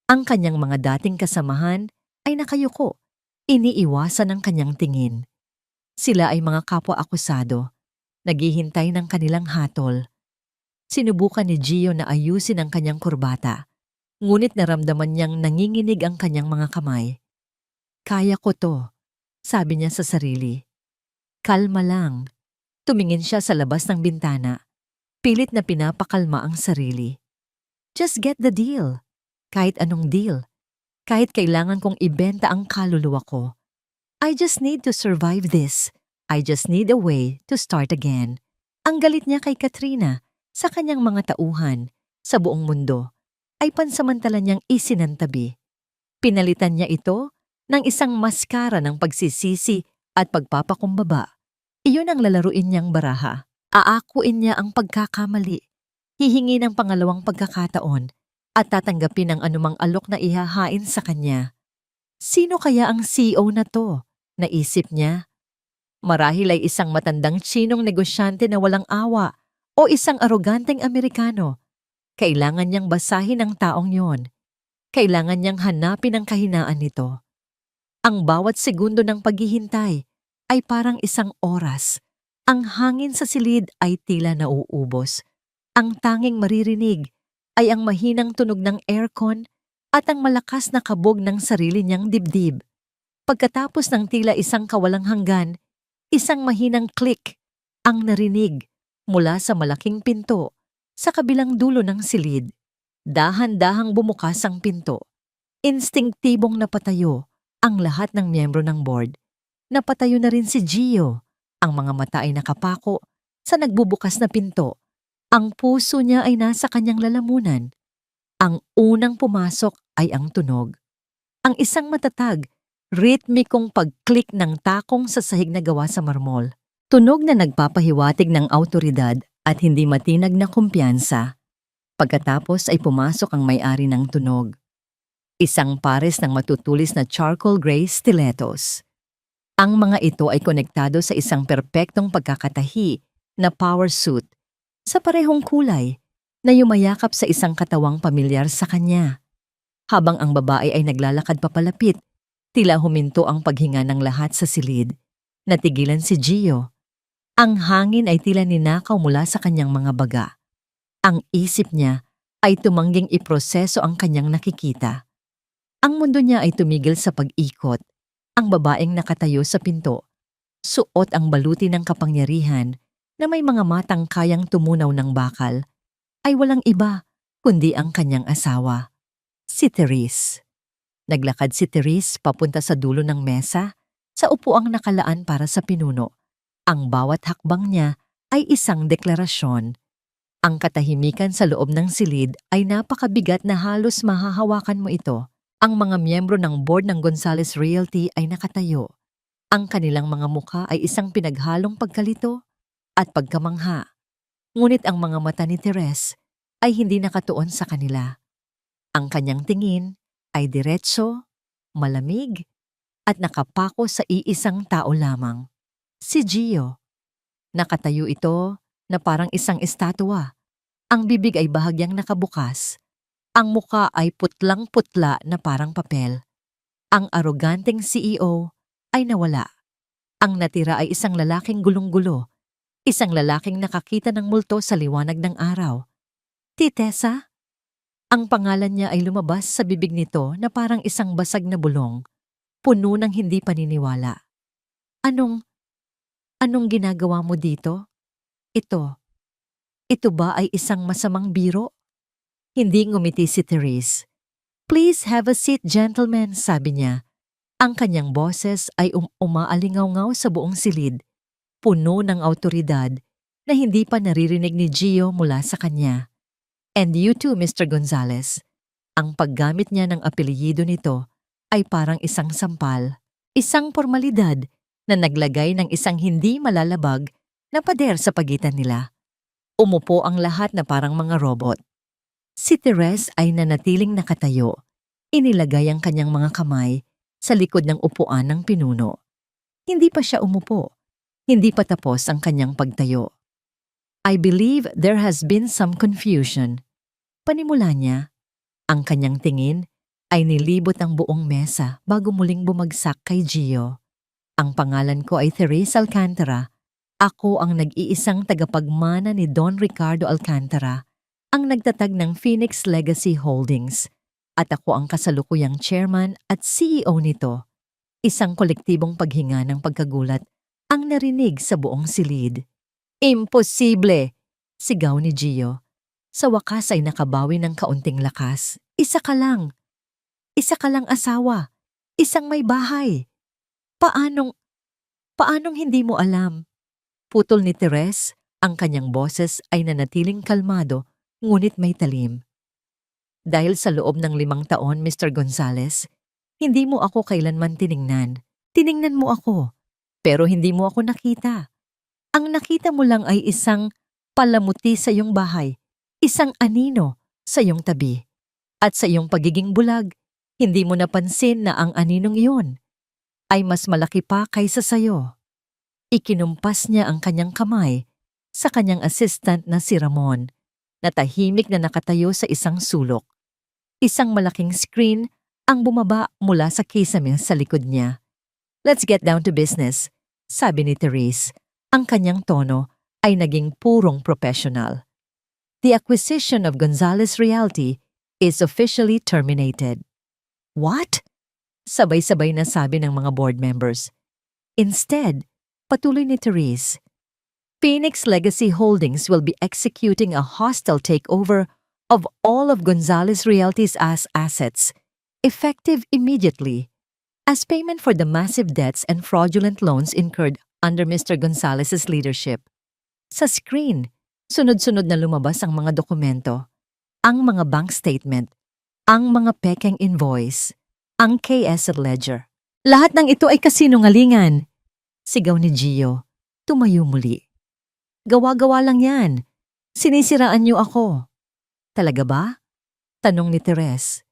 Ang kanyang mga dating kasamahan ay nakayuko. Iniiwasan ang kanyang tingin. Sila ay mga kapwa-akusado. Naghihintay ng kanilang hatol. Sinubukan ni Gio na ayusin ang kanyang kurbata. Ngunit naramdaman niyang nanginginig ang kanyang mga kamay. Kaya ko to, sabi niya sa sarili. Kalma lang. Tumingin siya sa labas ng bintana. Pilit na pinapakalma ang sarili. Just get the deal. Kahit anong deal. Kahit kailangan kong ibenta ang kaluluwa ko. I just need to survive this. I just need a way to start again. Ang galit niya kay Katrina sa kanyang mga tauhan sa buong mundo ay pansamantala niyang isinantabi. Pinalitan niya ito ng isang maskara ng pagsisisi at pagpapakumbaba. Iyon ang lalaruin niyang baraha. Aakuin niya ang pagkakamali. Hihingi ng pangalawang pagkakataon at tatanggapin ang anumang alok na ihahain sa kanya. Sino kaya ang CEO na to? Naisip niya. Marahil ay isang matandang Tsinong negosyante na walang awa o isang aroganteng Amerikano. Kailangan niyang basahin ang taong yon. Kailangan niyang hanapin ang kahinaan nito. Ang bawat segundo ng paghihintay ay parang isang oras. Ang hangin sa silid ay tila nauubos. Ang tanging maririnig ay ang mahinang tunog ng aircon at ang malakas na kabog ng sarili niyang dibdib. Pagkatapos ng tila isang kawalang hanggan, isang mahinang click ang narinig mula sa malaking pinto sa kabilang dulo ng silid. Dahan-dahang bumukas ang pinto. Instinktibong napatayo ang lahat ng miyembro ng board. Napatayo na rin si Gio. Ang mga mata ay nakapako sa nagbubukas na pinto. Ang puso niya ay nasa kanyang lalamunan. Ang unang pumasok ay ang tunog. Ang isang matatag, ritmikong pag-click ng takong sa sahig na gawa sa marmol. Tunog na nagpapahiwatig ng awtoridad at hindi matinag na kumpiyansa. Pagkatapos ay pumasok ang may-ari ng tunog. Isang pares ng matutulis na charcoal gray stilettos. Ang mga ito ay konektado sa isang perpektong pagkakatahi na power suit sa parehong kulay na yumayakap sa isang katawang pamilyar sa kanya. Habang ang babae ay naglalakad papalapit, tila huminto ang paghinga ng lahat sa silid. Natigilan si Gio. Ang hangin ay tila ninakaw mula sa kanyang mga baga. Ang isip niya ay tumangging iproseso ang kanyang nakikita. Ang mundo niya ay tumigil sa pag-ikot. Ang babaeng nakatayo sa pinto, suot ang baluti ng kapangyarihan na may mga matang kayang tumunaw ng bakal, ay walang iba kundi ang kanyang asawa, si Therese. Naglakad si Therese papunta sa dulo ng mesa, sa upuang nakalaan para sa pinuno. Ang bawat hakbang niya ay isang deklarasyon. Ang katahimikan sa loob ng silid ay napakabigat na halos mahahawakan mo ito. Ang mga miyembro ng board ng Gonzales Realty ay nakatayo. Ang kanilang mga mukha ay isang pinaghalong pagkalito at pagkamangha. Ngunit ang mga mata ni Therese ay hindi nakatuon sa kanila. Ang kanyang tingin ay diretso, malamig, at nakapako sa iisang tao lamang. Si Gio. Nakatayo ito na parang isang estatwa. Ang bibig ay bahagyang nakabukas. Ang muka ay putlang-putla na parang papel. Ang aroganteng CEO ay nawala. Ang natira ay isang lalaking gulong-gulo. Isang lalaking nakakita ng multo sa liwanag ng araw. Titesa? Ang pangalan niya ay lumabas sa bibig nito na parang isang basag na bulong, puno ng hindi paniniwala. Anong ginagawa mo dito? Ito ba ay isang masamang biro? Hindi ngumiti si Therese. Please have a seat, gentlemen, sabi niya. Ang kanyang boses ay umaalingaw-ngaw sa buong silid, puno ng awtoridad na hindi pa naririnig ni Gio mula sa kanya. And you too, Mr. Gonzales. Ang paggamit niya ng apelyido nito ay parang isang sampal, isang formalidad na naglagay ng isang hindi malalabag na pader sa pagitan nila. Umupo ang lahat na parang mga robot. Si Therese ay nanatiling nakatayo. Inilagay ang kanyang mga kamay sa likod ng upuan ng pinuno. Hindi pa siya umupo. Hindi pa tapos ang kanyang pagtayo. I believe there has been some confusion. Panimula niya. Ang kanyang tingin ay nilibot ang buong mesa bago muling bumagsak kay Gio. Ang pangalan ko ay Therese Alcantara. Ako ang nag-iisang tagapagmana ni Don Ricardo Alcantara, ang nagtatag ng Phoenix Legacy Holdings. At ako ang kasalukuyang chairman at CEO nito. Isang kolektibong paghinga ng pagkagulat ang narinig sa buong silid. Imposible! Sigaw ni Gio. Sa wakas ay nakabawi ng kaunting lakas. Isa ka lang. Isa ka lang asawa. Isang may bahay. Paanong hindi mo alam? Putol ni Therese, ang kanyang boses ay nanatiling kalmado ngunit may talim. Dahil sa loob ng 5 taon, Mr. Gonzales, hindi mo ako kailanman tiningnan. Tiningnan mo ako, pero hindi mo ako nakita. Ang nakita mo lang ay isang palamuti sa iyong bahay, isang anino sa iyong tabi. At sa iyong pagiging bulag, hindi mo napansin na ang aninong iyon ay mas malaki pa kaysa sayo. Ikinumpas niya ang kanyang kamay sa kanyang assistant na si Ramon, na tahimik na nakatayo sa isang sulok. Isang malaking screen ang bumaba mula sa kisame sa likod niya. Let's get down to business, sabi ni Therese. Ang kanyang tono ay naging purong professional. The acquisition of Gonzales Realty is officially terminated. What? Sabay-sabay na sabi ng mga board members. Instead, patuloy ni Therese, Phoenix Legacy Holdings will be executing a hostile takeover of all of Gonzales Realty's assets, effective immediately, as payment for the massive debts and fraudulent loans incurred under Mr. Gonzales's leadership. Sa screen, sunod-sunod na lumabas ang mga dokumento, ang mga bank statement, ang mga pekeng invoice, ang KS ledger. Lahat ng ito ay kasinungalingan. Sigaw ni Gio. Tumayo muli. Gawa-gawa lang yan. Sinisiraan niyo ako. Talaga ba? Tanong ni Therese.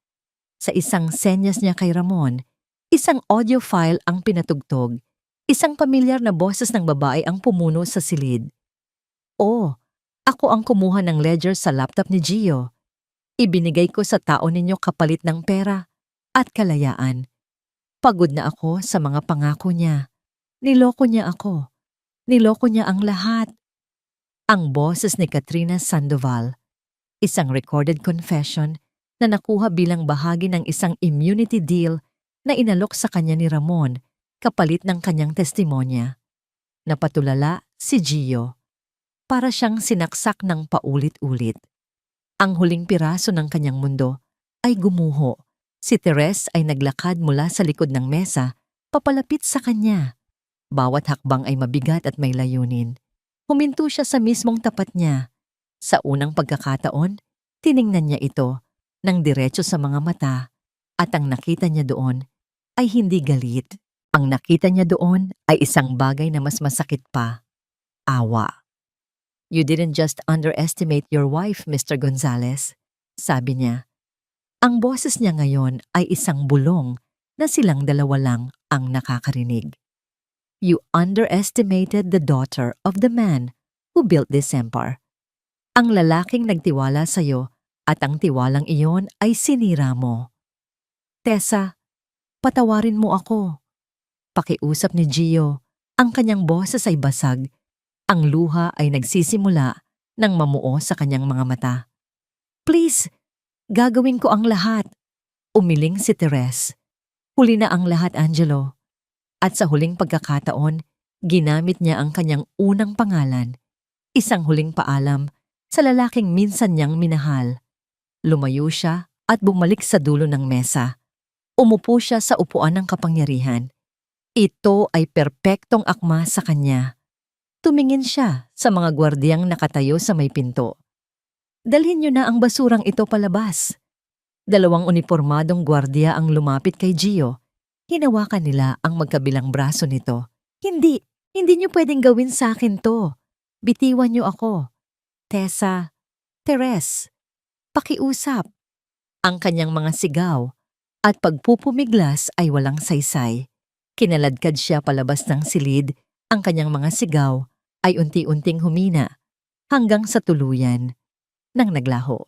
Sa isang senyas niya kay Ramon, isang audio file ang pinatugtog. Isang pamilyar na boses ng babae ang pumuno sa silid. Oh, ako ang kumuha ng ledger sa laptop ni Gio. Ibinigay ko sa tao ninyo kapalit ng pera at kalayaan. Pagod na ako sa mga pangako niya. Niloko niya ako. Niloko niya ang lahat. Ang boses ni Katrina Sandoval, isang recorded confession na nakuha bilang bahagi ng isang immunity deal na inalok sa kanya ni Ramon kapalit ng kanyang testimonya. Napatulala si Gio. Para siyang sinaksak ng paulit-ulit. Ang huling piraso ng kanyang mundo ay gumuho. Si Therese ay naglakad mula sa likod ng mesa, papalapit sa kanya. Bawat hakbang ay mabigat at may layunin. Huminto siya sa mismong tapat niya. Sa unang pagkakataon, tiningnan niya ito ng diretso sa mga mata at ang nakita niya doon ay hindi galit. Ang nakita niya doon ay isang bagay na mas masakit pa. Awa. You didn't just underestimate your wife, Mr. Gonzales, sabi niya. Ang boses niya ngayon ay isang bulong na silang dalawa lang ang nakakarinig. You underestimated the daughter of the man who built this empire. Ang lalaking nagtiwala sa'yo at ang tiwalang iyon ay sinira mo. Tessa, patawarin mo ako. Pakiusap ni Gio, ang kanyang boses ay basag. Ang luha ay nagsisimula ng mamuo sa kanyang mga mata. Please, gagawin ko ang lahat. Umiling si Therese. Huli na ang lahat, Angelo. At sa huling pagkakataon, ginamit niya ang kanyang unang pangalan, isang huling paalam sa lalaking minsan niyang minahal. Lumayo siya at bumalik sa dulo ng mesa. Umupo siya sa upuan ng kapangyarihan. Ito ay perpektong akma sa kanya. Tumingin siya sa mga gwardiyang nakatayo sa may pinto. Dalhin niyo na ang basurang ito palabas. 2 unipormadong gwardiya ang lumapit kay Gio. Hinawakan nila ang magkabilang braso nito. Hindi niyo pwedeng gawin sa akin to. Bitiwan niyo ako. Tessa, Teres, pakiusap. Ang kanyang mga sigaw at pagpupumiglas ay walang saysay. Kinaladkad siya palabas ng silid, ang kanyang mga sigaw ay unti-unting humina hanggang sa tuluyan nang naglaho.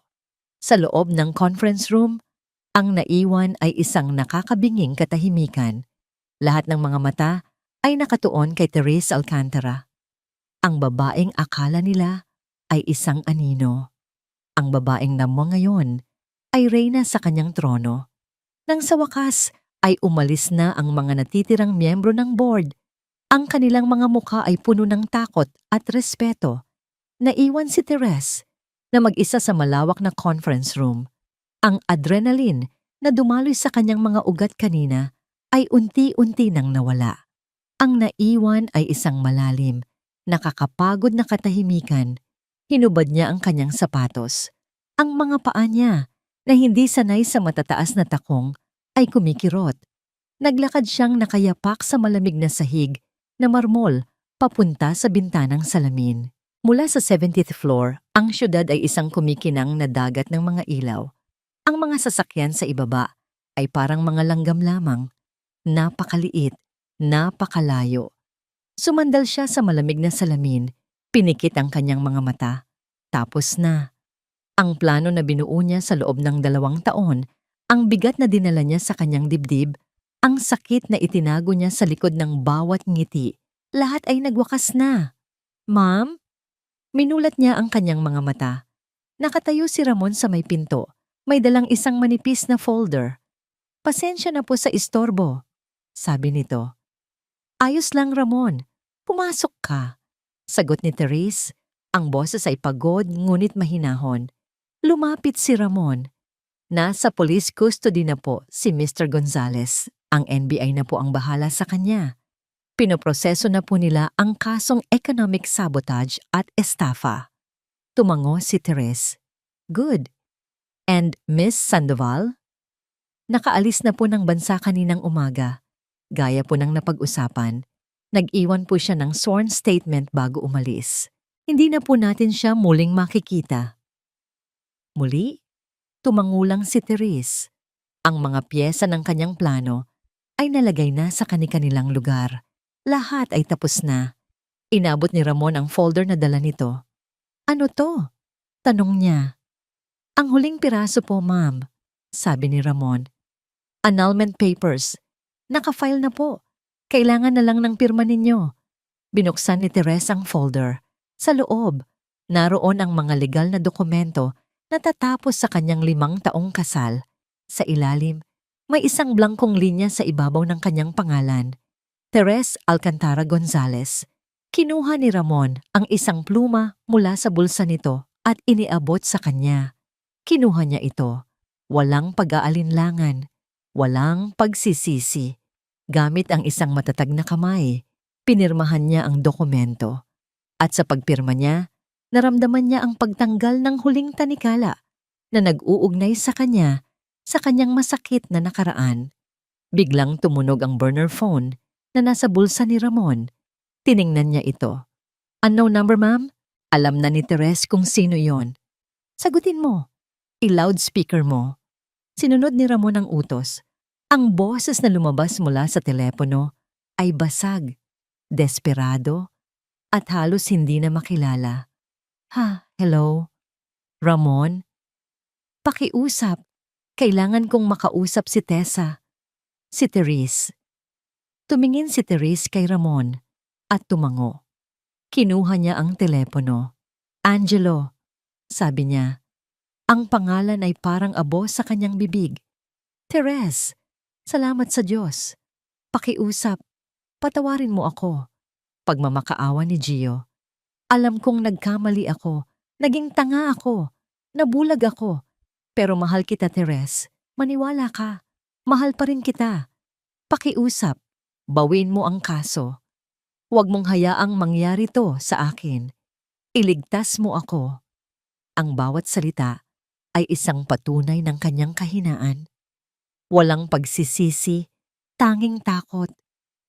Sa loob ng conference room, ang naiwan ay isang nakakabinging katahimikan. Lahat ng mga mata ay nakatuon kay Therese Alcantara. Ang babaeng akala nila ay isang anino. Ang babaeng namo ngayon ay reyna sa kanyang trono. Nang sa wakas ay umalis na ang mga natitirang miyembro ng board. Ang kanilang mga mukha ay puno ng takot at respeto. Naiwan si Therese na mag-isa sa malawak na conference room. Ang adrenaline na dumaloy sa kanyang mga ugat kanina ay unti-unti nang nawala. Ang naiwan ay isang malalim, nakakapagod na katahimikan. Hinubad niya ang kanyang sapatos. Ang mga paa niya, na hindi sanay sa matataas na takong, ay kumikirot. Naglakad siyang nakayapak sa malamig na sahig na marmol papunta sa bintanang salamin. Mula sa 70th floor, ang syudad ay isang kumikinang na dagat ng mga ilaw. Ang mga sasakyan sa ibaba ay parang mga langgam lamang. Napakaliit, napakalayo. Sumandal siya sa malamig na salamin, pinikit ang kanyang mga mata. Tapos na. Ang plano na binuo niya sa loob ng 2 taon, ang bigat na dinala niya sa kanyang dibdib, ang sakit na itinago niya sa likod ng bawat ngiti, lahat ay nagwakas na. Ma'am? Minulat niya ang kanyang mga mata. Nakatayo si Ramon sa may pinto, may dalang isang manipis na folder. Pasensya na po sa istorbo, sabi nito. Ayos lang, Ramon. Pumasok ka. Sagot ni Therese. Ang boses ay pagod ngunit mahinahon. Lumapit si Ramon. Nasa police custody na po si Mr. Gonzales. Ang NBI na po ang bahala sa kanya. Pinoproseso na po nila ang kasong economic sabotage at estafa. Tumango si Therese. Good. And Miss Sandoval? Nakaalis na po ng bansa kaninang umaga. Gaya po ng napag-usapan, nag-iwan po siya ng sworn statement bago umalis. Hindi na po natin siya muling makikita. Muli, tumangulang si Therese. Ang mga piyesa ng kanyang plano ay nalagay na sa kani-kanilang lugar. Lahat ay tapos na. Inabot ni Ramon ang folder na dala nito. Ano to? Tanong niya. Ang huling piraso po, ma'am, sabi ni Ramon. Annulment papers. Naka-file na po. Kailangan na lang ng pirma ninyo. Binuksan ni Therese ang folder. Sa loob, naroon ang mga legal na dokumento na tatapos sa kanyang 5 taong kasal. Sa ilalim, may isang blangkong linya sa ibabaw ng kanyang pangalan. Therese Alcantara Gonzales. Kinuha ni Ramon ang isang pluma mula sa bulsa nito at iniabot sa kanya. Kinuha niya ito. Walang pag-aalinlangan. Walang pagsisisi. Gamit ang isang matatag na kamay, pinirmahan niya ang dokumento. At sa pagpirma niya, naramdaman niya ang pagtanggal ng huling tanikala na nag-uugnay sa kanya sa kanyang masakit na nakaraan. Biglang tumunog ang burner phone na nasa bulsa ni Ramon. Tiningnan niya ito. Unknown number, ma'am? Alam na ni Therese kung sino yon. Sagutin mo. I-loudspeaker mo. Sinunod ni Ramon ang utos. Ang boses na lumabas mula sa telepono ay basag, desperado, at halos hindi na makilala. Hello? Ramon? Pakiusap. Kailangan kong makausap si Tessa. Si Therese. Tumingin si Therese kay Ramon at tumango. Kinuha niya ang telepono. Angelo, sabi niya. Ang pangalan ay parang abo sa kanyang bibig. Therese, salamat sa Diyos. Pakiusap, patawarin mo ako. Pagmamakaawa ni Gio. Alam kong nagkamali ako, naging tanga ako, nabulag ako. Pero mahal kita, Therese. Maniwala ka. Mahal pa rin kita. Pakiusap, bawin mo ang kaso. Huwag mong hayaang mangyari to sa akin. Iligtas mo ako. Ang bawat salita ay isang patunay ng kanyang kahinaan. Walang pagsisisi, tanging takot.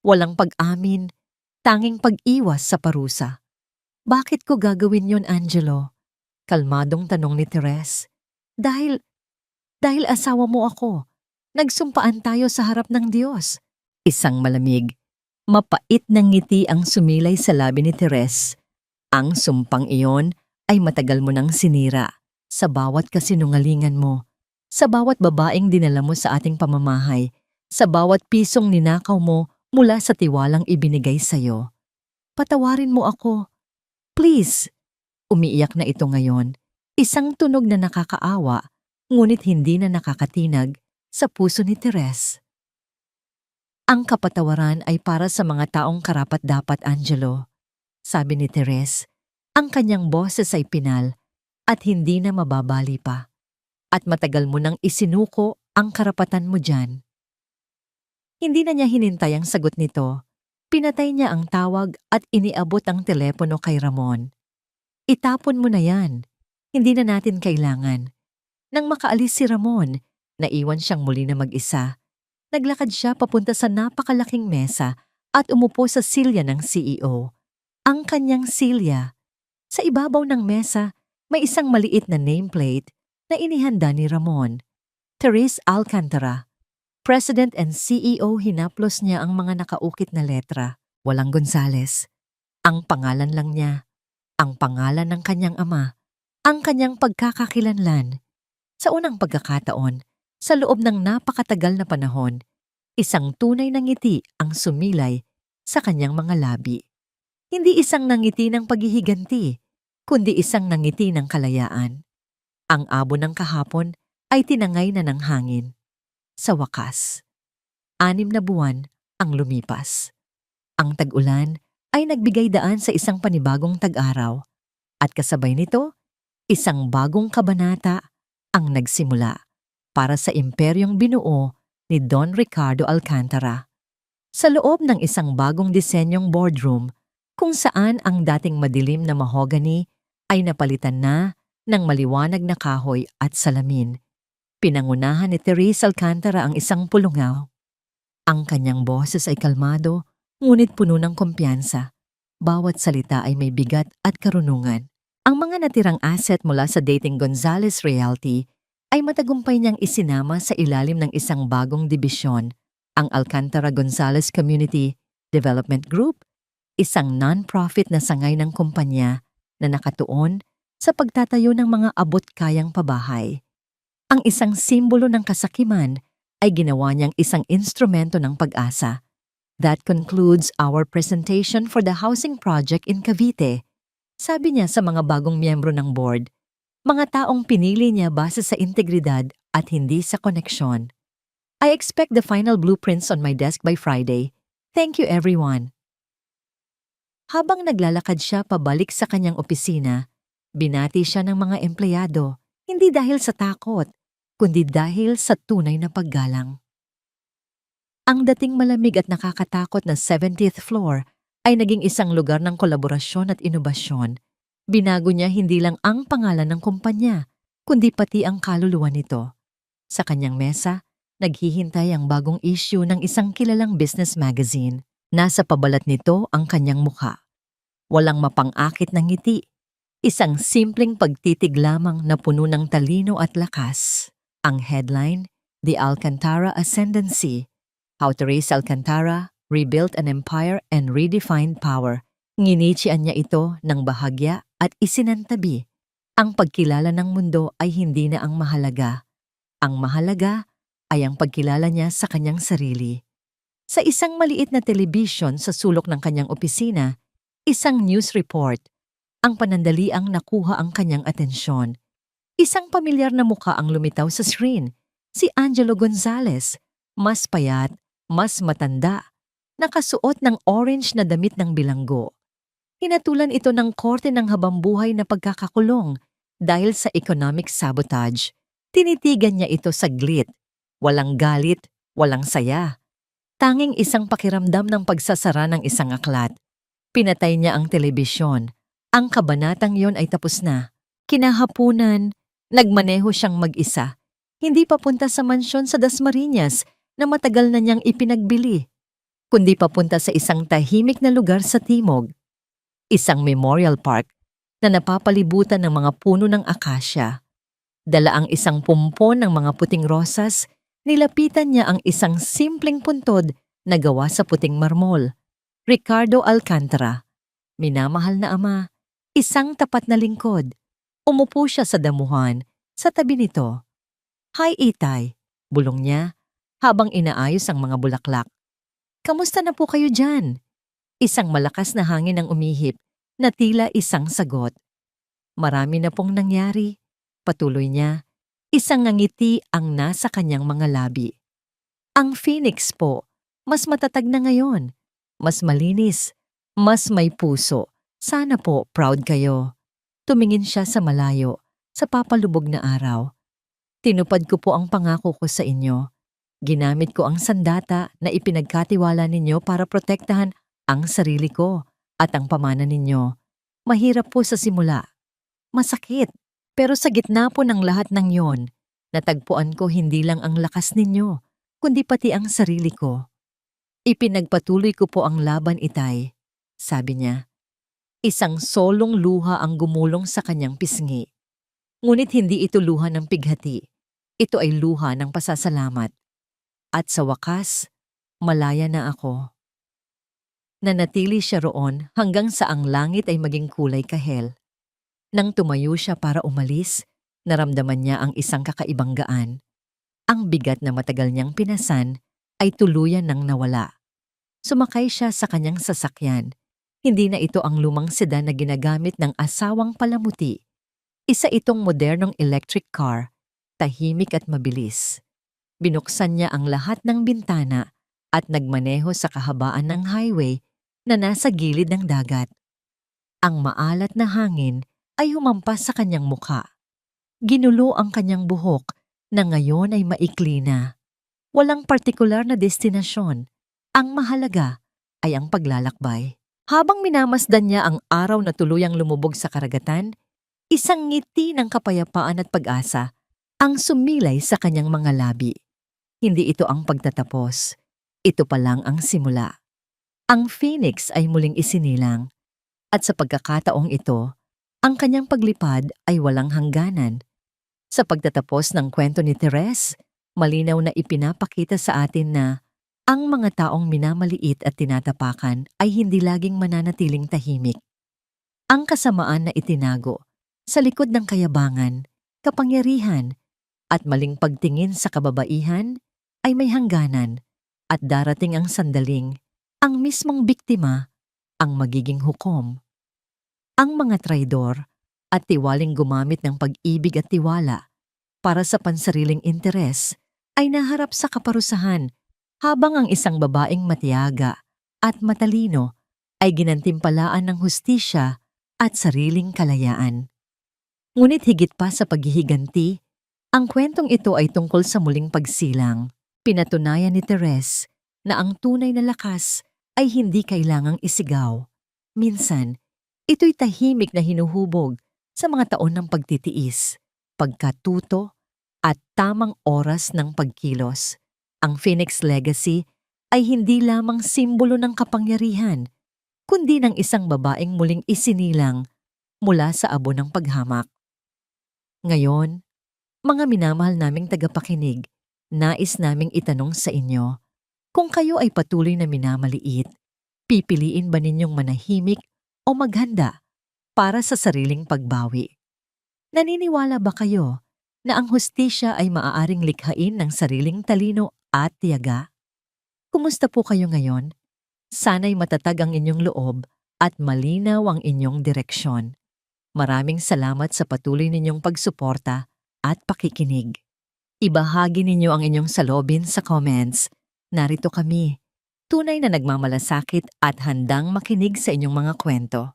Walang pag-amin, tanging pag-iwas sa parusa. Bakit ko gagawin yon, Angelo? Kalmadong tanong ni Teres. Dahil asawa mo ako. Nagsumpaan tayo sa harap ng Diyos. Isang malamig, mapait na ngiti ang sumilay sa labi ni Teres. Ang sumpang iyon ay matagal mo nang sinira sa bawat kasinungalingan mo, sa bawat babaeng dinala mo sa ating pamamahay, sa bawat pisong ninakaw mo mula sa tiwalang ibinigay sa'yo. Patawarin mo ako. Please. Umiiyak na ito ngayon. Isang tunog na nakakaawa, ngunit hindi na nakakatinag sa puso ni Teres. Ang kapatawaran ay para sa mga taong karapat-dapat, Angelo. Sabi ni Teres, ang kanyang boses ay pinal at hindi na mababali pa. At matagal mo nang isinuko ang karapatan mo dyan. Hindi na niya hinintay ang sagot nito. Pinatay niya ang tawag at iniabot ang telepono kay Ramon. Itapon mo na yan. Hindi na natin kailangan. Nang makaalis si Ramon, naiwan siyang muli na mag-isa. Naglakad siya papunta sa napakalaking mesa at umupo sa silya ng CEO. Ang kanyang silya. Sa ibabaw ng mesa, may isang maliit na nameplate na inihanda ni Ramon. Therese Alcantara. President and CEO, hinaplos niya ang mga nakaukit na letra. Walang Gonzales. Ang pangalan lang niya. Ang pangalan ng kanyang ama. Ang kanyang pagkakakilanlan. Sa unang pagkakataon, sa loob ng napakatagal na panahon, isang tunay na ngiti ang sumilay sa kanyang mga labi. Hindi isang nangiti ng paghihiganti, kundi isang nangiti ng kalayaan. Ang abo ng kahapon ay tinangay na ng hangin. Sa wakas, 6 na buwan ang lumipas. Ang tag-ulan ay nagbigay daan sa isang panibagong tag-araw at kasabay nito, isang bagong kabanata ang nagsimula para sa imperyong binuo ni Don Ricardo Alcantara. Sa loob ng isang bagong disenyong boardroom kung saan ang dating madilim na mahogany ay napalitan na ng maliwanag na kahoy at salamin. Pinangunahan ni Therese Alcantara ang isang pulungaw. Ang kanyang boses ay kalmado, ngunit puno ng kumpiyansa. Bawat salita ay may bigat at karunungan. Ang mga natirang asset mula sa dating Gonzales Realty ay matagumpay niyang isinama sa ilalim ng isang bagong dibisyon, ang Alcantara Gonzales Community Development Group, isang non-profit na sangay ng kumpanya na nakatuon sa pagtatayo ng mga abot-kayang pabahay. Ang isang simbolo ng kasakiman ay ginawa niyang isang instrumento ng pag-asa. That concludes our presentation for the housing project in Cavite. Sabi niya sa mga bagong miyembro ng board, mga taong pinili niya base sa integridad at hindi sa koneksyon. I expect the final blueprints on my desk by Friday. Thank you, everyone. Habang naglalakad siya pabalik sa kanyang opisina, binati siya ng mga empleyado, hindi dahil sa takot, kundi dahil sa tunay na paggalang. Ang dating malamig at nakakatakot na 70th floor ay naging isang lugar ng kolaborasyon at inobasyon. Binago niya hindi lang ang pangalan ng kumpanya, kundi pati ang kaluluwa nito. Sa kanyang mesa, naghihintay ang bagong issue ng isang kilalang business magazine. Nasa pabalat nito ang kanyang mukha. Walang mapang-akit na ngiti. Isang simpleng pagtitig lamang na puno ng talino at lakas. Ang headline, The Alcantara Ascendancy. How Therese Alcantara rebuilt an empire and redefined power. Nginitsian niya ito ng bahagya at isinantabi. Ang pagkilala ng mundo ay hindi na ang mahalaga. Ang mahalaga ay ang pagkilala niya sa kanyang sarili. Sa isang maliit na telebisyon sa sulok ng kanyang opisina, isang news report, ang panandaliang nakuha ang kanyang atensyon. Isang pamilyar na mukha ang lumitaw sa screen, si Angelo Gonzales, mas payat, mas matanda, nakasuot ng orange na damit ng bilanggo. Hinatulan ito ng korte ng habambuhay na pagkakakulong dahil sa economic sabotage. Tinitigan niya ito saglit, walang galit, walang saya. Tanging isang pakiramdam ng pagsasara ng isang aklat. Pinatay niya ang telebisyon. Ang kabanatang yon ay tapos na. Kinahapunan, nagmaneho siyang mag-isa. Hindi papunta sa mansyon sa Dasmariñas na matagal na niyang ipinagbili, kundi papunta sa isang tahimik na lugar sa timog. Isang memorial park na napapalibutan ng mga puno ng akasya. Dala ang isang pumpon ng mga puting rosas, nilapitan niya ang isang simpleng puntod na gawa sa puting marmol. Ricardo Alcantara, minamahal na ama, isang tapat na lingkod. Umupo siya sa damuhan, sa tabi nito. "Hi, Itay," bulong niya, habang inaayos ang mga bulaklak. "Kamusta na po kayo dyan?" Isang malakas na hangin ang umihip, na tila isang sagot. "Marami na pong nangyari," patuloy niya. Isang ngiti ang nasa kanyang mga labi. "Ang Phoenix po, mas matatag na ngayon. Mas malinis, mas may puso. Sana po proud kayo." Tumingin siya sa malayo, sa papalubog na araw. "Tinupad ko po ang pangako ko sa inyo. Ginamit ko ang sandata na ipinagkatiwala ninyo para protektahan ang sarili ko at ang pamana ninyo. Mahirap po sa simula. Masakit. Pero sa gitna po ng lahat ng yon, natagpuan ko hindi lang ang lakas ninyo, kundi pati ang sarili ko. Ipinagpatuloy ko po ang laban, Itay," sabi niya. Isang solong luha ang gumulong sa kanyang pisngi. Ngunit hindi ito luha ng pighati. Ito ay luha ng pasasalamat. At sa wakas, malaya na ako. Nanatili siya roon hanggang sa ang langit ay maging kulay kahel. Nang tumayo siya para umalis, naramdaman niya ang isang kakaibang gaan. Ang bigat na matagal niyang pinasan ay tuluyan nang nawala. Sumakay siya sa kanyang sasakyan. Hindi na ito ang lumang sedan na ginagamit ng asawang palamuti. Isa itong modernong electric car, tahimik at mabilis. Binuksan niya ang lahat ng bintana at nagmaneho sa kahabaan ng highway na nasa gilid ng dagat. Ang maalat na hangin ay humampas sa kanyang mukha. Ginulo ang kanyang buhok na ngayon ay maikli na. Walang partikular na destinasyon. Ang mahalaga ay ang paglalakbay. Habang minamasdan niya ang araw na tuluyang lumubog sa karagatan, isang ngiti ng kapayapaan at pag-asa ang sumilay sa kanyang mga labi. Hindi ito ang pagtatapos. Ito pa lang ang simula. Ang Phoenix ay muling isinilang. At sa pagkakataong ito, ang kanyang paglipad ay walang hangganan. Sa pagtatapos ng kwento ni Therese, malinaw na ipinapakita sa atin na ang mga taong minamaliit at tinatapakan ay hindi laging mananatiling tahimik. Ang kasamaan na itinago sa likod ng kayabangan, kapangyarihan, at maling pagtingin sa kababaihan ay may hangganan at darating ang sandaling ang mismong biktima ang magiging hukom. Ang mga traidor at tiwaling gumamit ng pag-ibig at tiwala para sa pansariling interes ay naharap sa kaparusahan, habang ang isang babaeng matiyaga at matalino ay ginantimpalaan ng hustisya at sariling kalayaan. Ngunit higit pa sa paghihiganti, ang kwentong ito ay tungkol sa muling pagsilang. Pinatunayan ni Therese na ang tunay na lakas ay hindi kailangang isigaw. Minsan, ito'y tahimik na hinuhubog sa mga taon ng pagtitiis, pagkatuto, at tamang oras ng pagkilos. Ang Phoenix Legacy ay hindi lamang simbolo ng kapangyarihan, kundi ng isang babaeng muling isinilang mula sa abo ng paghamak. Ngayon, mga minamahal naming tagapakinig, nais naming itanong sa inyo, kung kayo ay patuloy na minamaliit, pipiliin ba ninyong manahimik o maghanda para sa sariling pagbawi? Naniniwala ba kayo na ang hustisya ay maaaring likhain ng sariling talino at tiyaga? Kumusta po kayo ngayon? Sana'y matatag ang inyong loob at malinaw ang inyong direksyon. Maraming salamat sa patuloy ninyong pagsuporta at pakikinig. Ibahagi ninyo ang inyong saloobin sa comments. Narito kami, tunay na nagmamalasakit at handang makinig sa inyong mga kwento.